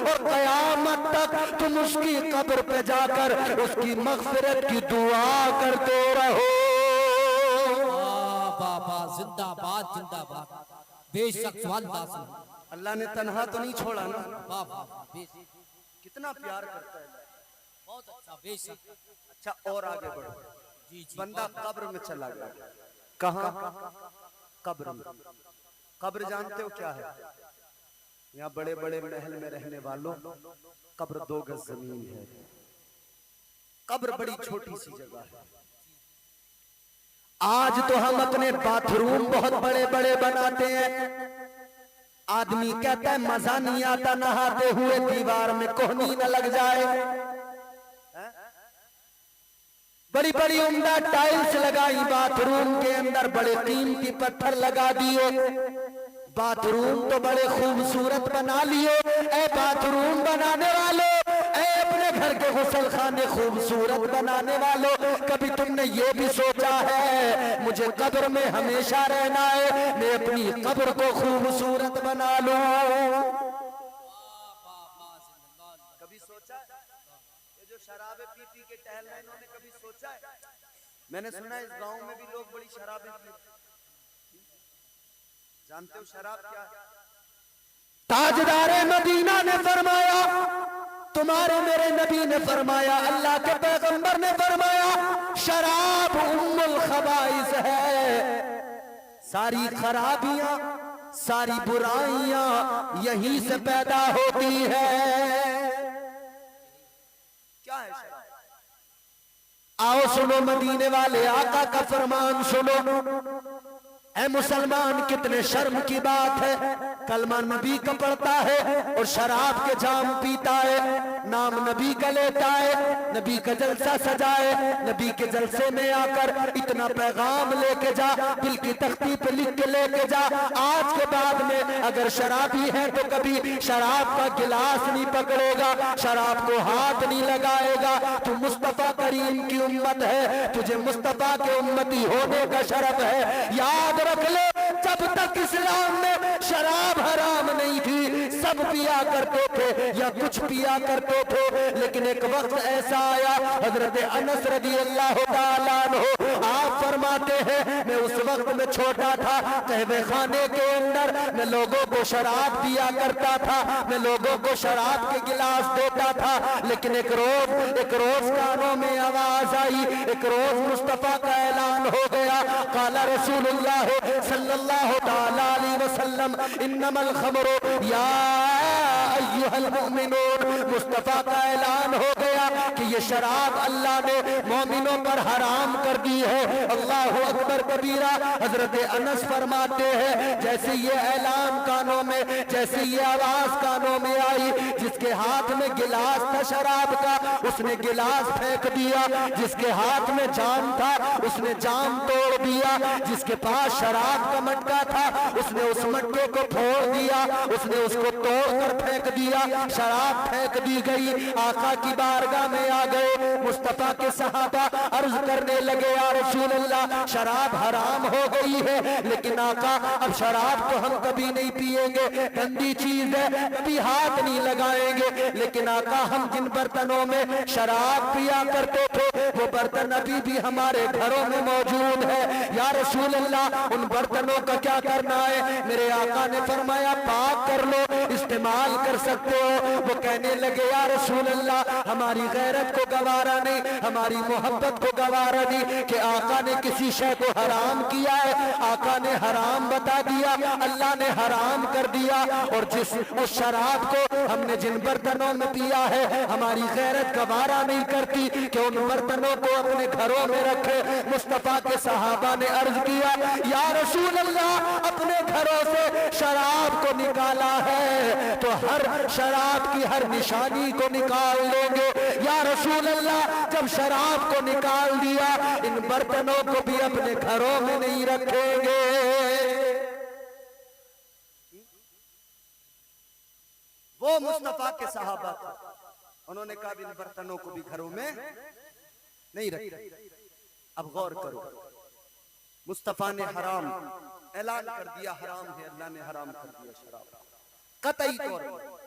और कयामत तक तुम उसकी कब्र पे जाकर उसकी मग़फ़िरत की दुआ करते रहो। बाबा जिंदाबाद जिंदाबाद। बेशक सुभान अल्लाह। अल्लाह ने तन्हा तो नहीं छोड़ा ना। बाबा कितना प्यार करता है, बहुत अच्छा। बेशक। अच्छा, और आगे बढ़ो। जी जी। बंदा कब्र में चला गया। कहाँ? कब्र में। कब्र जानते हो क्या है? यहाँ बड़े बड़े महल में रहने वालों, कब्र 2 गज जमीन है। कब्र बड़ी छोटी सी जगह है। आज तो हम अपने बाथरूम बहुत बड़े बड़े बनाते हैं, आदमी कहता है मजा नहीं आता नहाते हुए, दीवार में कोहनी न लग जाए। बड़ी बड़ी उम्दा टाइल्स लगाई बाथरूम के अंदर, बड़े कीमती पत्थर लगा दिए, बाथरूम तो बड़े खूबसूरत बना लिए। ए बाथरूम बनाने वालों, ए अपने घर के गुसल खाने खूबसूरत बनाने वालों, कभी तुमने ये भी सोचा है मुझे कब्र में हमेशा रहना है, मैं अपनी कब्र को खूबसूरत बना लूं? कभी सोचा? ये जो शराबे पी पी के टहल रहे हैं, इन्होंने कभी सोचा है? मैंने सुना है इस गांव में भी लोग बड़ी शराबें पीते। जानते हो शराब क्या है? ताजदारे मदीना ने फरमाया, तुम्हारे मेरे नबी ने फरमाया, अल्लाह के पैगंबर ने फरमाया, शराब उम्मुल खबाइस है। सारी खराबियां, सारी बुराइयां यहीं से पैदा होती है। क्या है शराब? आओ सुनो मदीने वाले आका का फरमान सुनो। ऐ मुसलमान, कितने शर्म की बात है, कलमा नबी का पढ़ता है और शराब के जाम पीता है, नाम नबी का लेता है, नबी का जलसा सजाए, नबी के जलसे में आकर इतना पैगाम लेके जा, दिल की तख्ती पे लिख के लेके जा। आज के बाद में अगर शराबी है तो कभी शराब का गिलास नहीं पकड़ेगा, शराब को हाथ नहीं लगाएगा। तू मुस्तफा करीम की उम्मत है, तुझे मुस्तफा के उम्मती होने का शरफ है। याद रख लो, जब तक इस्लाम में शराब हराम नहीं थी, सब पिया करते थे या कुछ पिया करते थे, लेकिन एक वक्त ऐसा आया, हजरत अनस रज़ी अल्लाह तआला अन्हु आप फरमाते हैं, मैं उस वक्त में छोटा था, कहवे खाने के अंदर मैं लोगों को शराब दिया करता था, मैं लोगों को शराब के गिलास देता था, लेकिन एक रोज कानों में आवाज आई, एक रोज मुस्तफा का ऐलान हो गया, काला रसूलुल्लाह सल्लल्लाहु तआला अलैहि वसल्लम इन्नमल खमरु या अय्युहल मुमिनून। मुस्तफा का ऐलान हो गया कि ये शराब अल्लाह ने मोमिनों पर हराम कर दी है। अल्लाहु अकबर कबीरा। हजरत अनस फरमाते हैं, जैसे ये ऐलान कानों में, जैसे ये आवाज कानों में आई, जिसके हाथ में गिलास था शराब का, उसने गिलास फेंक दिया, जिसके हाथ में जाम था उसने जाम तोड़ दिया, जिसके पास शराब का मटका था उसने उस मटके को फोड़ दिया, उसने उसको तोड़कर फेंक दिया, शराब फेंक दी गई। आका की बारगाह में आ गए मुस्तफा के सहाबा, अर्ज करने लगे, या रसूल अल्लाह, शराब हराम हो गई है, लेकिन आका अब शराब तो हम कभी नहीं पिएंगे, गंदी चीज है, कभी हाथ नहीं लगाएंगे, लेकिन आका हम जिन बर्तनों में शराब पिया करते थे वो बर्तन अभी भी हमारे घरों में मौजूद है, या रसूल अल्लाह उन बर्तनों का क्या करना है? मेरे आका ने फरमाया, पाक कर लो, इस्तेमाल कर सकते हो। वो कहने लगे, या रसूल अल्लाह, हमारी गैरत को गवारा नहीं, हमारी मोहब्बत को गवारा नहीं कि आका ने किसी शय को हराम किया है, आका ने हराम बता दिया, अल्लाह ने हराम कर दिया, और जिस उस शराब को हमने जिन बर्तनों में पिया है, हमारी गैरत गवारा नहीं करती कि उन बर्तनों को अपने घरों में रखे। मुस्तफा के सहाबा ने अर्ज किया, या रसूल अल्लाह, अपने घरों से शराब को निकाला है तो हर शराब की हर निशानी को निकाल लेंगे। या रसूल अल्लाह, जब शराब को निकाल दिया, इन बर्तनों को भी अपने घरों में नहीं रखेंगे। वो मुस्तफा के सहाबा थे, उन्होंने कहा इन बर्तनों को भी घरों में नहीं रखे। अब गौर करो, मुस्तफा ने हराम ऐलान कर दिया, हराम है, अल्लाह ने हराम कर दिया शराब कतई तौर पर।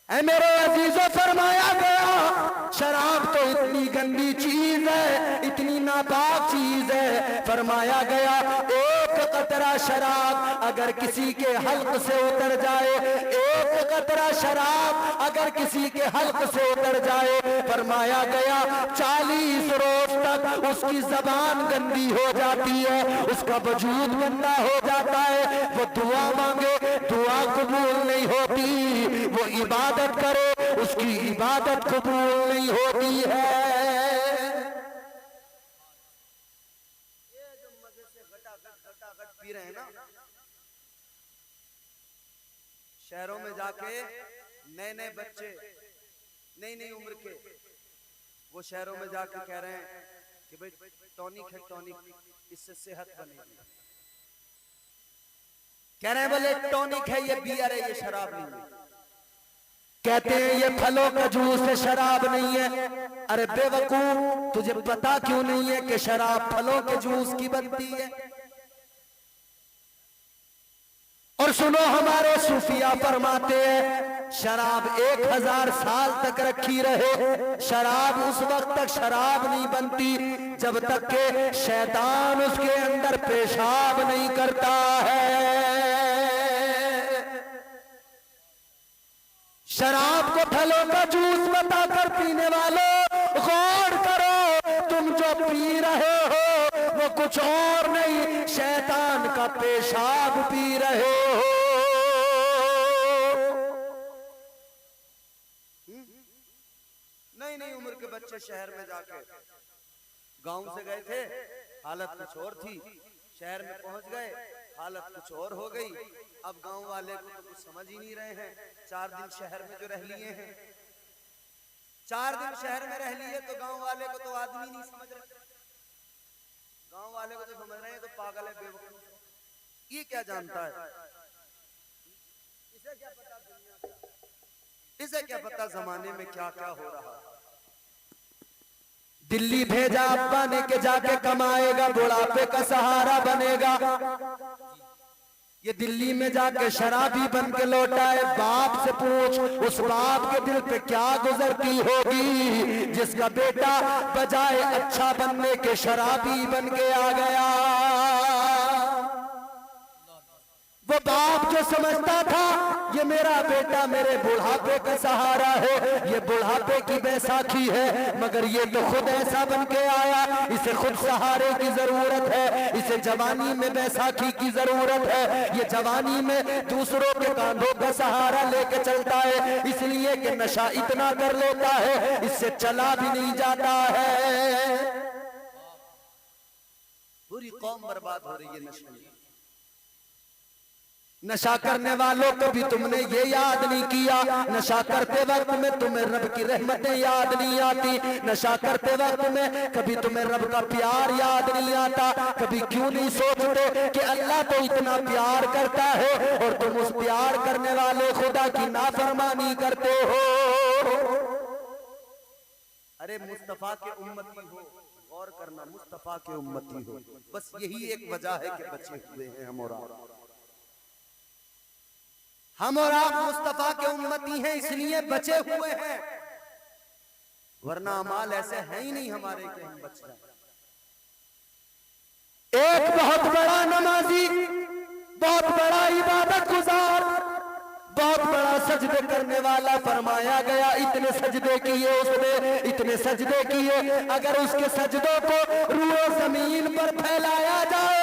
ऐ मेरे अजीजों, फरमाया गया शराब तो इतनी गंदी चीज है, इतनी नापाक चीज है, फरमाया गया एक कतरा शराब अगर किसी के हल्क से उतर जाए, एक कतरा शराब अगर किसी के हल्क से उतर जाए, फरमाया गया 40 रोज तक उसकी जबान गंदी हो जाती है, उसका वजूद गंदा हो जाता है, वो दुआ मांगे दुआ कबूल नहीं होती, वो इबादत करे उसकी इबादत कबूल नहीं होती है। ये जो मजे से घटाघट पी रहे हैं ना, शहरों में जाके नए नए बच्चे नई नई उम्र के वो शहरों में जाके कह रहे हैं कि भाई टॉनिक है, टॉनिक, इससे सेहत बनेगी। कह रहे हैं बोले टॉनिक है, ये बियर है, ये शराब नहीं है। कहते हैं ये फलों का जूस है, शराब नहीं है। अरे बेवकूफ, तुझे पता क्यों नहीं है कि शराब फलों के जूस की बनती है? और सुनो, हमारे सूफिया फरमाते हैं शराब 1000 साल तक रखी रहे, शराब उस वक्त तक शराब नहीं बनती जब तक के शैतान उसके अंदर पेशाब नहीं करता है। शराब को फलों का जूस बताकर पीने वालों गौर करो, तुम जो पी रहे हो वो कुछ और नहीं, शैतान का पेशाब पी रहे हो। नई नई उम्र के बच्चे शहर में जाके, गांव से गए थे हालत कुछ और थी, शहर में पहुंच गए हालत कुछ और हो गई। अब गांव वाले को तो कुछ समझ ही नहीं रहे हैं। 4 दिन शहर में जो रह लिए हैं, 4 दिन शहर में रह लिए तो गांव वाले को तो आदमी नहीं समझ रहे। गांव वाले को तो समझ रहे हैं तो पागल है, बेवकूफ, ये क्या जानता है, इसे क्या पता दुनिया का, इसे क्या पता जमाने में क्या क्या हो रहा है। दिल्ली भेजा अब्बा ने के जाके कमाएगा, बुढ़ापे का सहारा बनेगा। ये दिल्ली में जाके शराबी बन के लौटा है। बाप से पूछ, उस बाप के दिल पे क्या गुजरती होगी जिसका बेटा बजाय अच्छा बनने के शराबी बन के आ गया। वो बाप जो समझता था ये मेरा बेटा मेरे बुढ़ापे का सहारा है, ये बुढ़ापे की बैसाखी है, मगर ये तो खुद ऐसा बन के आया, इसे खुद सहारे की जरूरत है, इसे जवानी में बैसाखी की जरूरत है। ये जवानी में दूसरों के कांधों का सहारा लेके चलता है, इसलिए कि नशा इतना कर लेता है इससे चला भी नहीं जाता है। पूरी कौम बर्बाद हो रही है नशे में। नशा करने वालों को भी तुमने ये याद नहीं किया, नशा करते वक्त में तुम्हें रब की रहमतें याद नहीं आती, नशा करते वक्त में कभी तुम्हें रब का प्यार याद नहीं आता। कभी क्यों नहीं सोचते कि अल्लाह तो इतना प्यार करता है और तुम उस प्यार करने वाले खुदा की नाफरमानी करते हो। अरे मुस्तफा के उम्मती हो, गौर करना, मुस्तफा के उम्मती हो, बस यही एक वजह है कि बचे हुए हैं हम और आप। हम और आप मुस्तफा के उम्मती हैं इसलिए बचे हुए हैं, वरना अमाल ऐसे हैं ही नहीं हमारे कि हम बच जाएं। एक बहुत बड़ा नमाजी, बहुत बड़ा इबादत गुजार, बहुत बड़ा सजदे करने वाला फरमाया गया, इतने सजदे किए उसने, इतने सजदे किए, अगर उसके सजदों को रूए जमीन पर फैलाया जाए,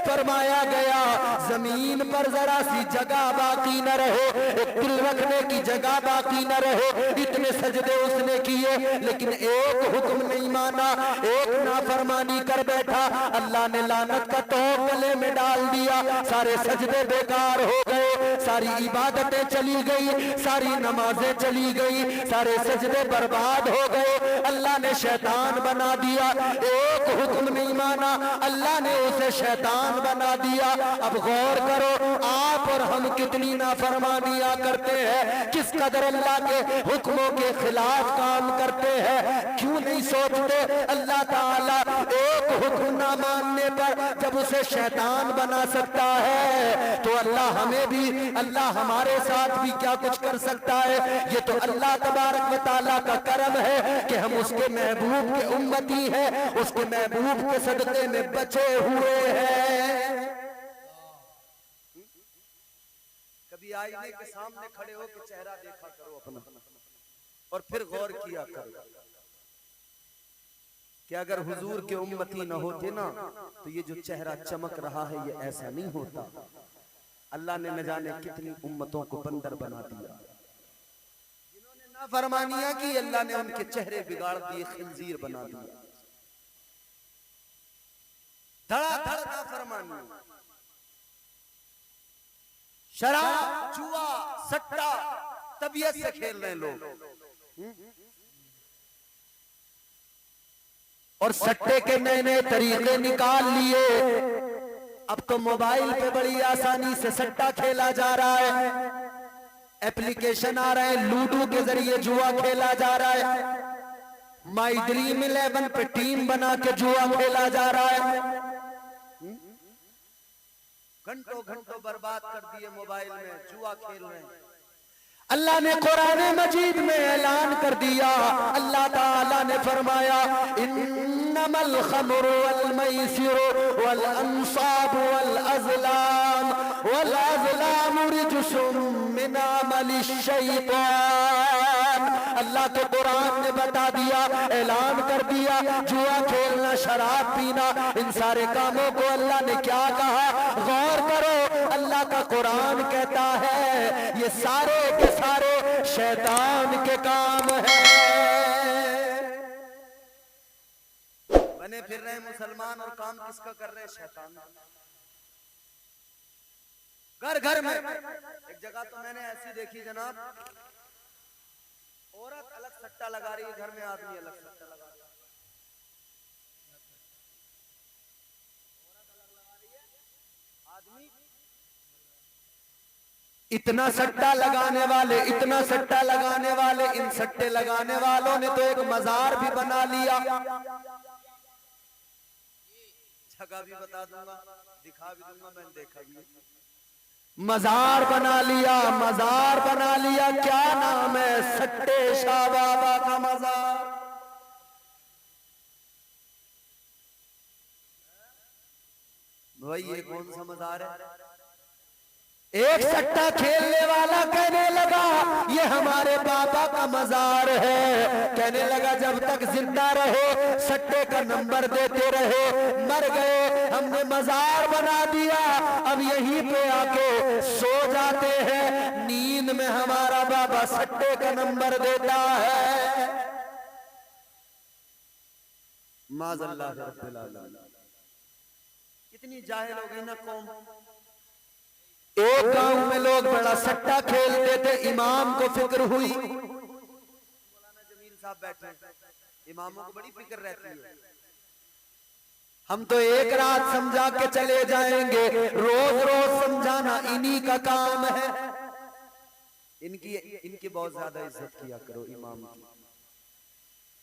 फरमाया गया जमीन पर जरा सी जगह बाकी न रहे, एक दिल रखने की जगह बाकी न रहे। इतने सजदे उसने किए लेकिन एक हुक्म नहीं माना, एक नाफरमानी कर बैठा। अल्लाह ने लानत का तोप गले में डाल दिया, सारे सजदे बेकार हो गए, सारी इबादतें चली गई, सारी नमाजें चली गई, सारे सजदे बर्बाद हो गए। अल्लाह ने शैतान बना दिया, एक हुक्म नहीं माना, अल्लाह ने उसे शैतान बना दिया। अब गौर करो, आप और हम कितनी नाफरमानियां करते हैं, किस कदर अल्लाह के हुक्मों के खिलाफ काम करते हैं। क्यों नहीं सोचते अल्लाह ताला एक हुक्म ना मानने पर जब उसे शैतान बना सकता है तो अल्लाह हमें भी, अल्लाह हमारे साथ भी क्या कुछ कर सकता है। ये तो अल्लाह तबारक व तआला का करम है कि हम उसके महबूब के उम्मती हैं, उसके महबूब के सदक़े में बचे हुए हैं। कभी आईने के सामने खड़े हो के चेहरा देखा करो अपना और फिर गौर किया करो कि अगर हुजूर के उम्मती न होते ना तो ये जो चेहरा चमक रहा है ये ऐसा नहीं होता। अल्लाह ने न जाने कितनी उम्मतों को बंदर बना दिया, जिन्होंने नाफरमानियां की अल्लाह ने उनके चेहरे बिगाड़ दिए, खिंजीर बना दिया। धड़ाधड़ नाफरमानी, शराब, जुआ, सट्टा तबीयत से खेल रहे हैं लोग। और सट्टे के नए नए तरीके निकाल लिए। अब तो मोबाइल पे बड़ी आसानी से सट्टा खेला जा रहा है, एप्लीकेशन आ रहे हैं, लूडो के जरिए जुआ खेला जा रहा है, माई ड्रीम 11 पे टीम बना के जुआ खेला जा रहा है। घंटों घंटों बर्बाद कर दिए मोबाइल में, जुआ खेल रहे हैं। अल्लाह ने कुरान मजीद में ऐलान कर दिया, अल्लाह ताला ने फरमाया इन्नमल खमरु वल मैसिरु वल अंसाबु वल अज़लाम रिजसुम मिन अमलिश शैतान। अल्लाह के कुरान ने बता दिया, ऐलान कर दिया, जुआ खेलना, शराब पीना, इन सारे कामों को अल्लाह ने क्या कहा, गौर करो। अल्लाह का कुरान कहता है ये सारे के सारे शैतान के काम है। बने फिर रहे मुसलमान और काम किसका कर रहे हैं? शैतान। घर घर में एक जगह तो मैंने ऐसी देखी जनाब, औरत अलग सट्टा लगा रही है, घर में आदमी अलग सट्टा लगा रहा है। औरत अलग लगा रही है, आदमी इतना सट्टा लगाने वाले, इतना सट्टा लगाने वाले, इन सट्टे लगाने वालों ने तो एक मजार भी बना लिया। जगह भी बता दूंगा, दिखा भी दूंगा, मैंने देखा भी। मजार बना लिया, मजार बना लिया। क्या नाम है? सट्टे शाह बाबा का मजार। भाई ये कौन सा मजार है? एक सट्टा खेलने वाला कहने लगा ये हमारे बाबा का मजार है। कहने लगा जब तक जिंदा रहे सट्टे का नंबर देते रहे, मर गए हमने मजार बना दिया, अब यहीं पे आके सो जाते हैं, नींद में हमारा बाबा सट्टे का नंबर देता है। माज़अल्लाह रब्बिल आलमीन। कितनी जाहिल हो गई ना कौम। एक गांव में लोग बड़ा सट्टा खेलते थे, इमाम को फिक्र हुई। मौलाना जमील साहब बैठे, इमामों को बड़ी फिक्र रहती है। हम तो एक रात समझा के चले जाएंगे, रोज रोज समझाना इन्हीं का काम है। इनकी बहुत ज्यादा इज्जत किया करो इमाम की।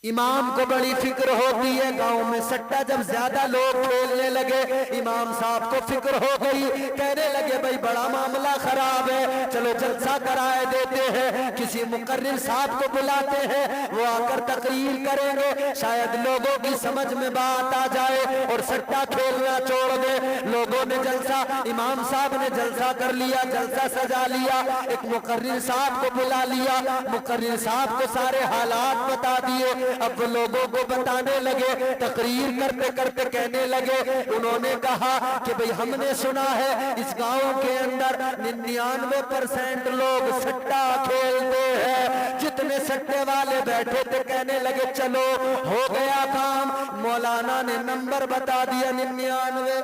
इमाम को बड़ी फिक्र होती है। गांव में सट्टा जब ज्यादा लोग खेलने लगे, इमाम साहब को फिक्र हो गई, कहने लगे भाई बड़ा मामला खराब है, चलो जलसा कराए देते हैं, किसी मुकर्रिर साहब को बुलाते हैं, वो आकर तकरीर करेंगे, शायद लोगों की समझ में बात आ जाए और सट्टा खेलना छोड़ दे। लोगों ने जलसा, इमाम साहब ने जलसा कर लिया, जलसा सजा लिया, एक मुकर्रिर साहब को बुला लिया, मुकर्रिर साहब को सारे हालात बता दिए। अब लोगों को बताने लगे, तकरीर करते करते कहने लगे, उन्होंने कहा कि भाई हमने सुना है इस गांव के अंदर 99% लोग सट्टा खेलते हैं। जितने सट्टे वाले बैठे थे कहने लगे चलो हो गया काम। मौलाना ने नंबर बता दिया 99।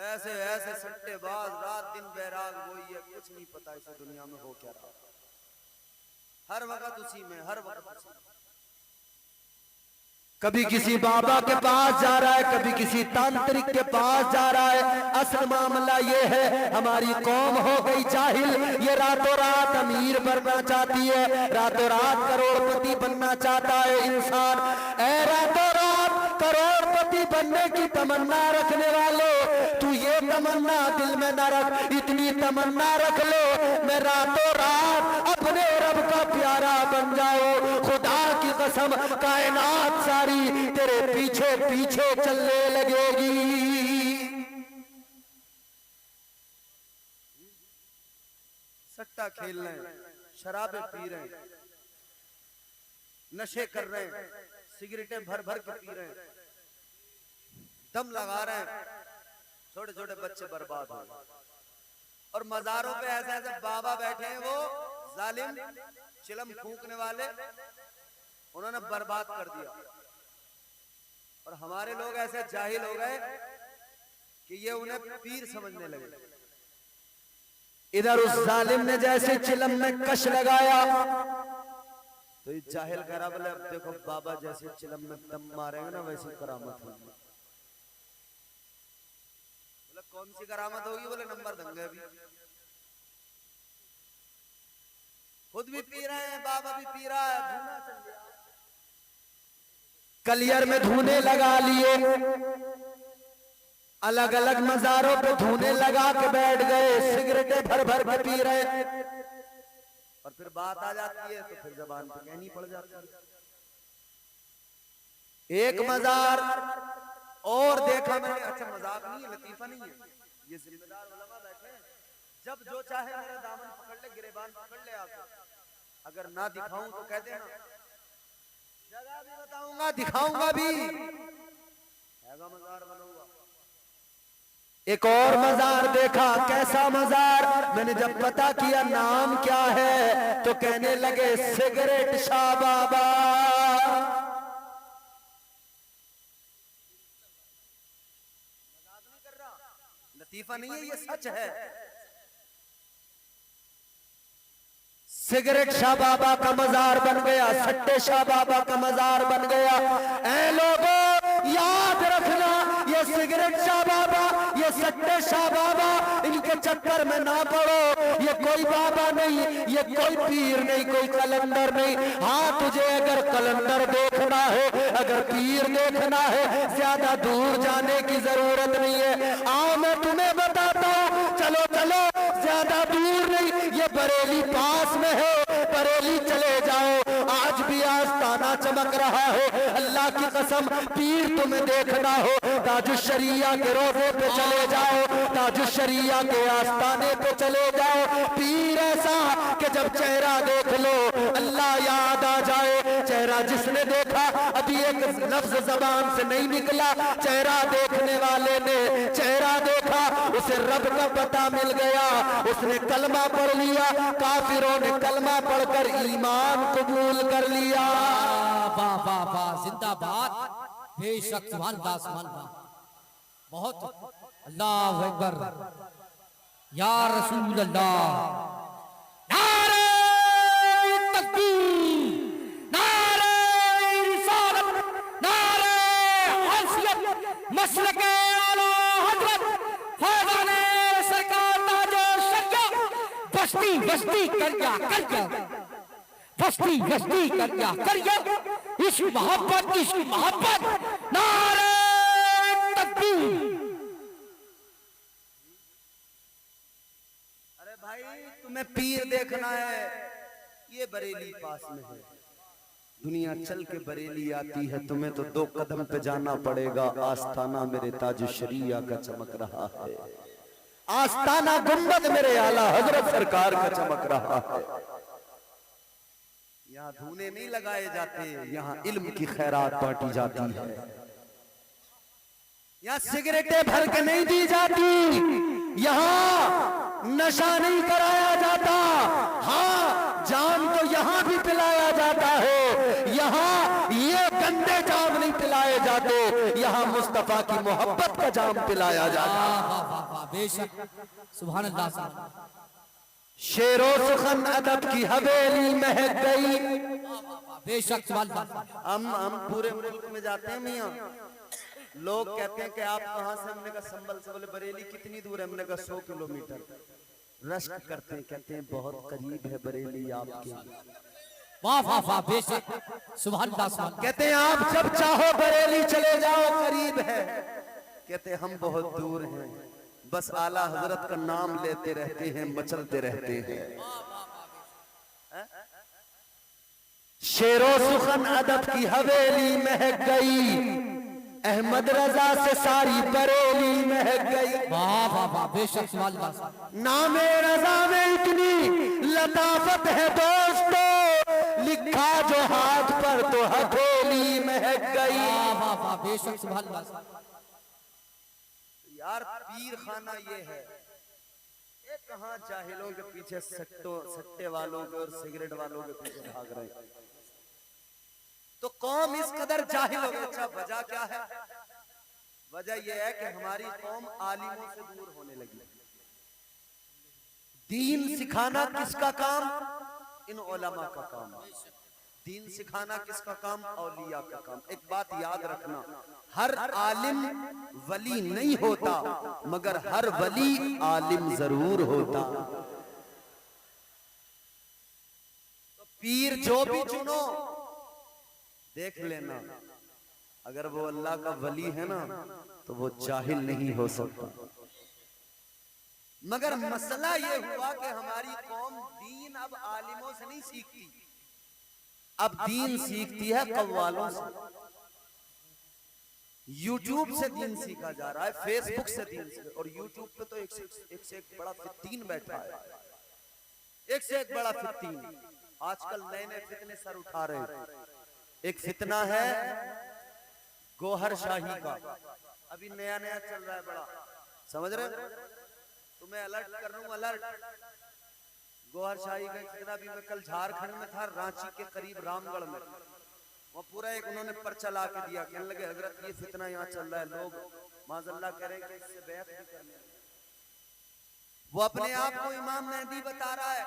ऐसे ऐसे सट्टेबाज रात दिन बैराग वही है, कुछ नहीं पता इस दुनिया में हो क्या रहा, हर वक्त उसी में, हर वक्त उसी में। कभी किसी बाबा के पास जा रहा है, कभी किसी तांत्रिक के पास जा रहा है। असल मामला ये है हमारी कौम हो गई जाहिल, ये रातों रात अमीर बनना चाहती है, रातों रात करोड़पति बनना चाहता है इंसान। ऐ रातों रात करोड़पति बनने की तमन्ना रखने वाले, तू ये तमन्ना दिल में न रख, इतनी तमन्ना रख लो मैं रातों रात अपने रब का प्यारा बन जाऊं। खुदा की कसम कायनात सारी तेरे पीछे पीछे चलने लगेगी। सट्टा खेल रहे हैं, शराबें पी रहे हैं, नशे कर रहे हैं, सिगरेटें भर भर के पी रहे हैं, दम लगा रहे हैं, छोटे छोटे बच्चे बर्बाद हो रहे हैं। और मजारों पे ऐसे ऐसे बाबा बैठे हैं, वो जालिम चिलम फूंकने वाले, उन्होंने बर्बाद कर दिया। और हमारे लोग ऐसे जाहिल हो गए कि ये उन्हें पीर समझने लगे। इधर उस जालिम ने जैसे चिलम में कश लगाया तो ये जाहिल कह रहा बोले अब देखो बाबा जैसे चिलम में दम मारेंगे ना वैसी करामत होगी। बोले कौन सी करामत होगी? बोले नंबर देंगे अभी। खुद भी पी रहे हैं, बाबा भी पी रहा है, धुना चल गया। कलियर में धूने लगा लिए, अलग अलग मजारों पे धूने लगा के बैठ गए, सिगरेटें भर भर के पी रहे। और फिर बात आ जाती है तो फिर जबान पे कहनी पड़ जाती है। एक मजार और देखा मैंने, अच्छा मजाक नहीं है, लतीफा नहीं है, ये जिम्मेदार उलमा बैठे हैं। जब जो चाहे मेरा दामन पकड़ ले, गिरेबान पकड़ ले। आप अगर ना दिखाऊं तो कह देना, जगह भी बताऊंगा, दिखाऊंगा भी, हैगा मजार बनूंगा। एक और मजार देखा, कैसा मजार? मैंने जब पता किया नाम क्या है तो कहने लगे सिगरेट शाह बाबा। लतीफा नहीं है, ये सच है। सिगरेट शाह बाबा का मजार बन गया, सट्टे शाह बाबा का मजार बन गया। ऐ लोगों याद रखना, ये सिगरेट शाह बाबा, ये सट्टे शाह बाबा, इनके चक्कर में ना पड़ो। ये कोई बाबा नहीं, ये कोई पीर नहीं, कोई कलंदर नहीं। हाँ, तुझे अगर कलंदर देखना है, अगर पीर देखना है, ज्यादा दूर जाने की जरूरत नहीं है। आओ मैं तुम्हें बताता हूँ, चलो चलो, ज्यादा दूर नहीं, ये बरेली पास में है, बरेली चले जाओ। आज भी आस्ताना चमक रहा है, अल्लाह की कसम। पीर तुम्हें देखना हो, ताजुश्शरिया के रोजे पे चले जाओ, ताजुश्शरिया के आस्ताने पे चले जाओ। पीर ऐसा कि जब चेहरा देख लो अल्लाह याद आ जाए। चेहरा जिसने देखा, अभी एक लफ्ज जबान से नहीं निकला, चेहरा देखने वाले ने चेहरा देखा, उसे रब का पता मिल गया, उसने कलमा पढ़ लिया। काफिरों ने कलमा पढ़कर ईमान कबूल कर लिया। वाह वाह वाह, जिंदाबाद, बेशक, सुभान अल्लाह, सुभान अल्लाह, बहुत। अल्लाह अकबर, या रसूल अल्लाह। नारे तकबीर, नारे रिसालत, नारे हैसियत, मसलके आला हजरत फैज़ाने सरकार ताजो शरिया। बस्ती बस्ती कर गया, बस्ती बस्ती कर गया, इश्क मोहब्बत, इश्क मोहब्बत। नारे तकबीर। अरे भाई तुम्हें पीर देखना है, ये बरेली पास में है। दुनिया चल के बरेली आती है, तुम्हें तो 2 कदम पे जाना पड़ेगा। आस्ताना मेरे ताजुश्शरिया का चमक रहा है, आस्ताना गुंबद मेरे आला हजरत सरकार का चमक रहा है। यहाँ धूने नहीं लगाए जाते, यहाँ इल्म की खैरात बांटी जाती है। यहाँ सिगरेटें भर के नहीं दी जाती, यहाँ नशा नहीं कराया जाता। हाँ, जाम तो यहाँ भी पिलाया जाता है, यहाँ ये गंदे जाम नहीं पिलाए जाते, यहाँ मुस्तफा की मोहब्बत का जाम पिलाया जाता है। वाह वाह वाह, बेशक, सुभान अल्लाह साहब। शेरो सुखन अदब की हवेली महक गई। बेशक, सुभान अल्लाह। हम पूरे मुल्क में जाते हैं मियाँ, लोग कहते हैं कि आप कहाँ से? हमने कहा संभल से। बोले बरेली कितनी दूर है? हमने कहा 100 किलोमीटर। रश्क करते हैं, कहते हैं बहुत करीब है बरेली आपके। वाह वाह वाह, बेशक, सुभान अल्लाह, सुभान अल्लाह। कहते हैं आप जब चाहो बरेली चले जाओ, करीब है। कहते हैं हम बहुत दूर हैं, बस आला हजरत का नाम लेते रहते हैं, मचलते रहते हैं। शेरो सुखन अदब की हवेली महक गई, अहमद रजा से सारी बरेली महक गई। वाह वाह वाह, बेशक, सुभान अल्लाह। नामे रजा में इतनी लताफत है दोस्तों, लिखा जो हाथ पर तो हथेली महक गई। वाह वाह वाह, बेशक, सुभान अल्लाह। यार पीर खाना ये है, ये कहाँ जाहिलों के पीछे सट्टे वालों के और सिगरेट वालों के पीछे भाग रहे हैं। तो कौम इस कदर जाहिल हो गई। अच्छा वजह क्या है? वजह यह है कि हमारी कौम आलिमों से दूर होने लगी। दीन सिखाना किसका काम? इन उलमा का काम। दीन सिखाना किसका काम? औलिया का काम। एक बात याद रखना, हर आलिम वली नहीं होता, मगर हर वली आलिम जरूर होता। तो पीर जो भी चुनो, देख लेना, अगर वो अल्लाह का वली है ना तो वो जाहिल नहीं हो सकता। मगर मसला ये हुआ कि हमारी कौम दीन अब आलिमों से नहीं सीखती, अब दीन सीखती है कव्वालों से। यूट्यूब से दीन सीखा जा रहा है, फेसबुक से दीन सीखा, और यूट्यूब पे तो एक से एक बड़ा फित्तीन बैठा है, एक से एक बड़ा फित्तीन। आजकल नए नए फितने सर उठा रहे हैं। एक फितना है गोहर शाही का, अभी नया नया चल रहा है, बड़ा समझ रहे? तुम्हें अलर्ट कर रहा हूं, अलर्ट। गोहर शाही का फितना भी, मैं कल झारखंड में था, रांची के करीब रामगढ़ में, वो पूरा एक उन्होंने पर्चा ला के दिया, कहने लगे हजरत ये फितना यहाँ चल रहा है, लोग माज़अल्लाह कह रहे हैं कि इससे बैत भी करने। वो अपने आप को इमाम मेहदी बता रहा है,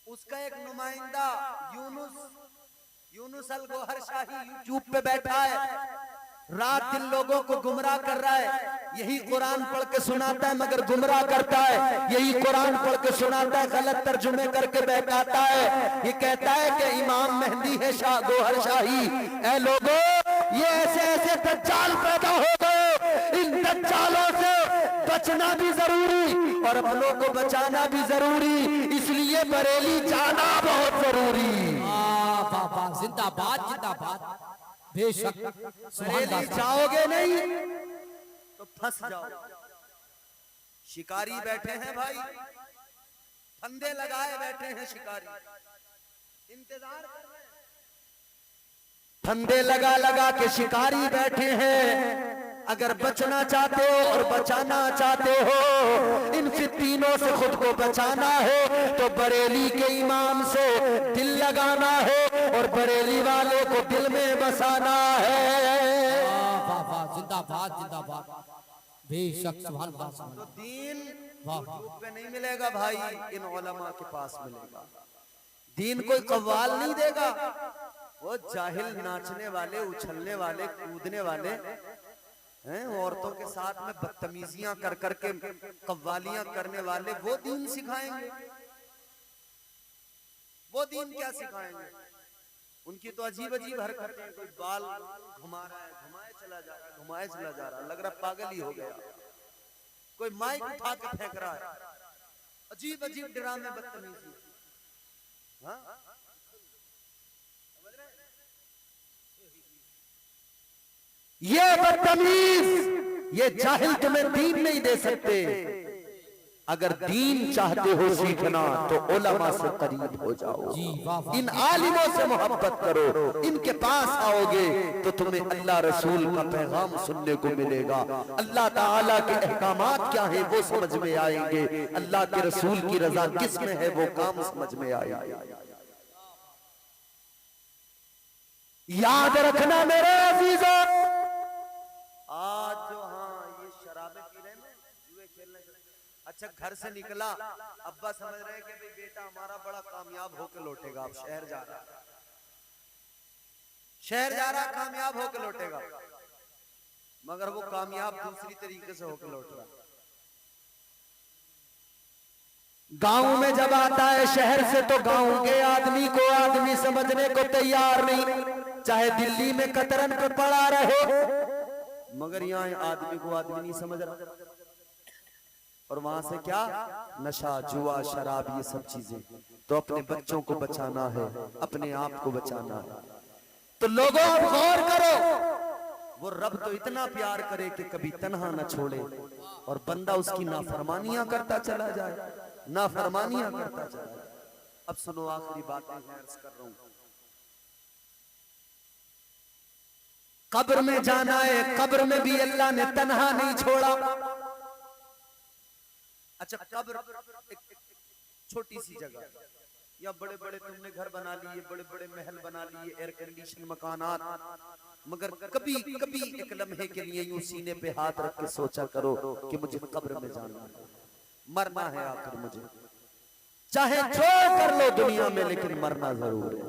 उसका एक नुमाइंदा यूनुस अल गोहर शाही यूट्यूब पे बैठा है, रात दिन लोगों को गुमराह कर रहा है। यही कुरान पढ़ के सुनाता है मगर गुमराह करता है, यही कुरान पढ़ के सुनाता है गलत तर्जुमे करके बहकाता है। ये कहता है कि इमाम मेहदी है शाह गोहर शाही। ऐ लोगों, ये ऐसे ऐसे दज्जाल पैदा हो गए, इन दज्जालों से बचना भी जरूरी और अपनों को बचाना भी जरूरी, इसलिए बरेली जाना बहुत जरूरी। जिंदाबाद जिंदाबाद, बेशक। बरेली जाओगे नहीं तो फंस जाओ। शिकारी बैठे हैं भाई, फंदे लगाए बैठे हैं शिकारी, इंतजार कर रहे हैं। फंदे लगा लगा के शिकारी बैठे हैं। अगर बचना चाहते हो और बचाना चाहते हो, इन फित्तीनों से खुद को बचाना है तो बरेली के इमाम से दिल लगाना है और बरेली वाले को दिल में बसाना है। जिंदाबाद जिंदाबाद, बेशक। सुभान अल्लाह। तो दीन यूट्यूब पे नहीं मिलेगा भाई, इन उलमा के पास मिलेगा। दीन कोई कव्वाल नहीं देगा, वो जाहिल नाचने वाले, उछलने वाले, कूदने वाले हैं, औरतों के साथ में बदतमीजियां कर करके कव्वालियां करने वाले, वो दीन सिखाएंगे? वो दीन क्या सिखाएंगे? उनकी तो अजीब अजीब हरकतें हैं, कोई बाल घुमा रहा है, घुमाए चला जा रहा है, घुमाए चला जा रहा है, लग रहा पागल ही हो गया। कोई माइक उठा के फेंक रहा है, अजीब अजीब ड्रामे, बदतमीजी। हाँ, ये बदतमीज, ये जाहिल तुम्हें दीन नहीं दे सकते। अगर दीन चाहते हो सीखना तो उलमा से करीब हो जाओ, इन आलिमों से मोहब्बत करो, इनके पास आओगे तो तुम्हें अल्लाह रसूल का पैगाम सुनने को मिलेगा। अल्लाह ताला के अहकामात क्या है वो समझ में आएंगे, अल्लाह के रसूल की रजा किस में है वो काम समझ में आएगा। याद रखना मेरे अजीजों, आज जो ये शराबें पी रहे हैं, जुए खेलने, अच्छा घर से निकला, अब्बा समझ रहे हैं कि भाई बेटा हमारा बड़ा कामयाब होकर लौटेगा, अब शहर जा रहा है, शहर जा रहा, कामयाब होकर लौटेगा, मगर वो कामयाब दूसरी तरीके से होकर लौट रहा। गांव में जब आता है शहर से तो गांव के आदमी को आदमी समझने को तैयार नहीं, चाहे दिल्ली में कतरन पे पड़ा रहे, मगर यहाँ आदमी को आदमी नहीं समझ रहा। और वहां से क्या नशा, जुआ, शराब, ये सब चीजें। तो अपने बच्चों को बचाना है, अपने आप को बचाना है। तो लोगों अब गौर करो, वो रब तो इतना प्यार करे कि कभी तन्हा न छोड़े और बंदा उसकी नाफरमानियां करता चला जाए, नाफरमानियां करता चला जाए। अब सुनो आखिरी बातें अर्ज कर रहा हूं। कब्र में जाना है, कब्र में भी अल्लाह ने तन्हा नहीं छोड़ा। अच्छा, कब्र एक छोटी सी जगह, या बड़े बड़े तुमने घर बना लिए, बड़े बड़े महल बना लिए, एयर कंडीशन मकानात, मगर कभी कभी एक लम्हे के लिए यूं सीने पे हाथ रख के सोचा करो कि मुझे कब्र में जाना है, मरना है आखिर मुझे, चाहे जो कर लो दुनिया में, लेकिन मरना जरूर है।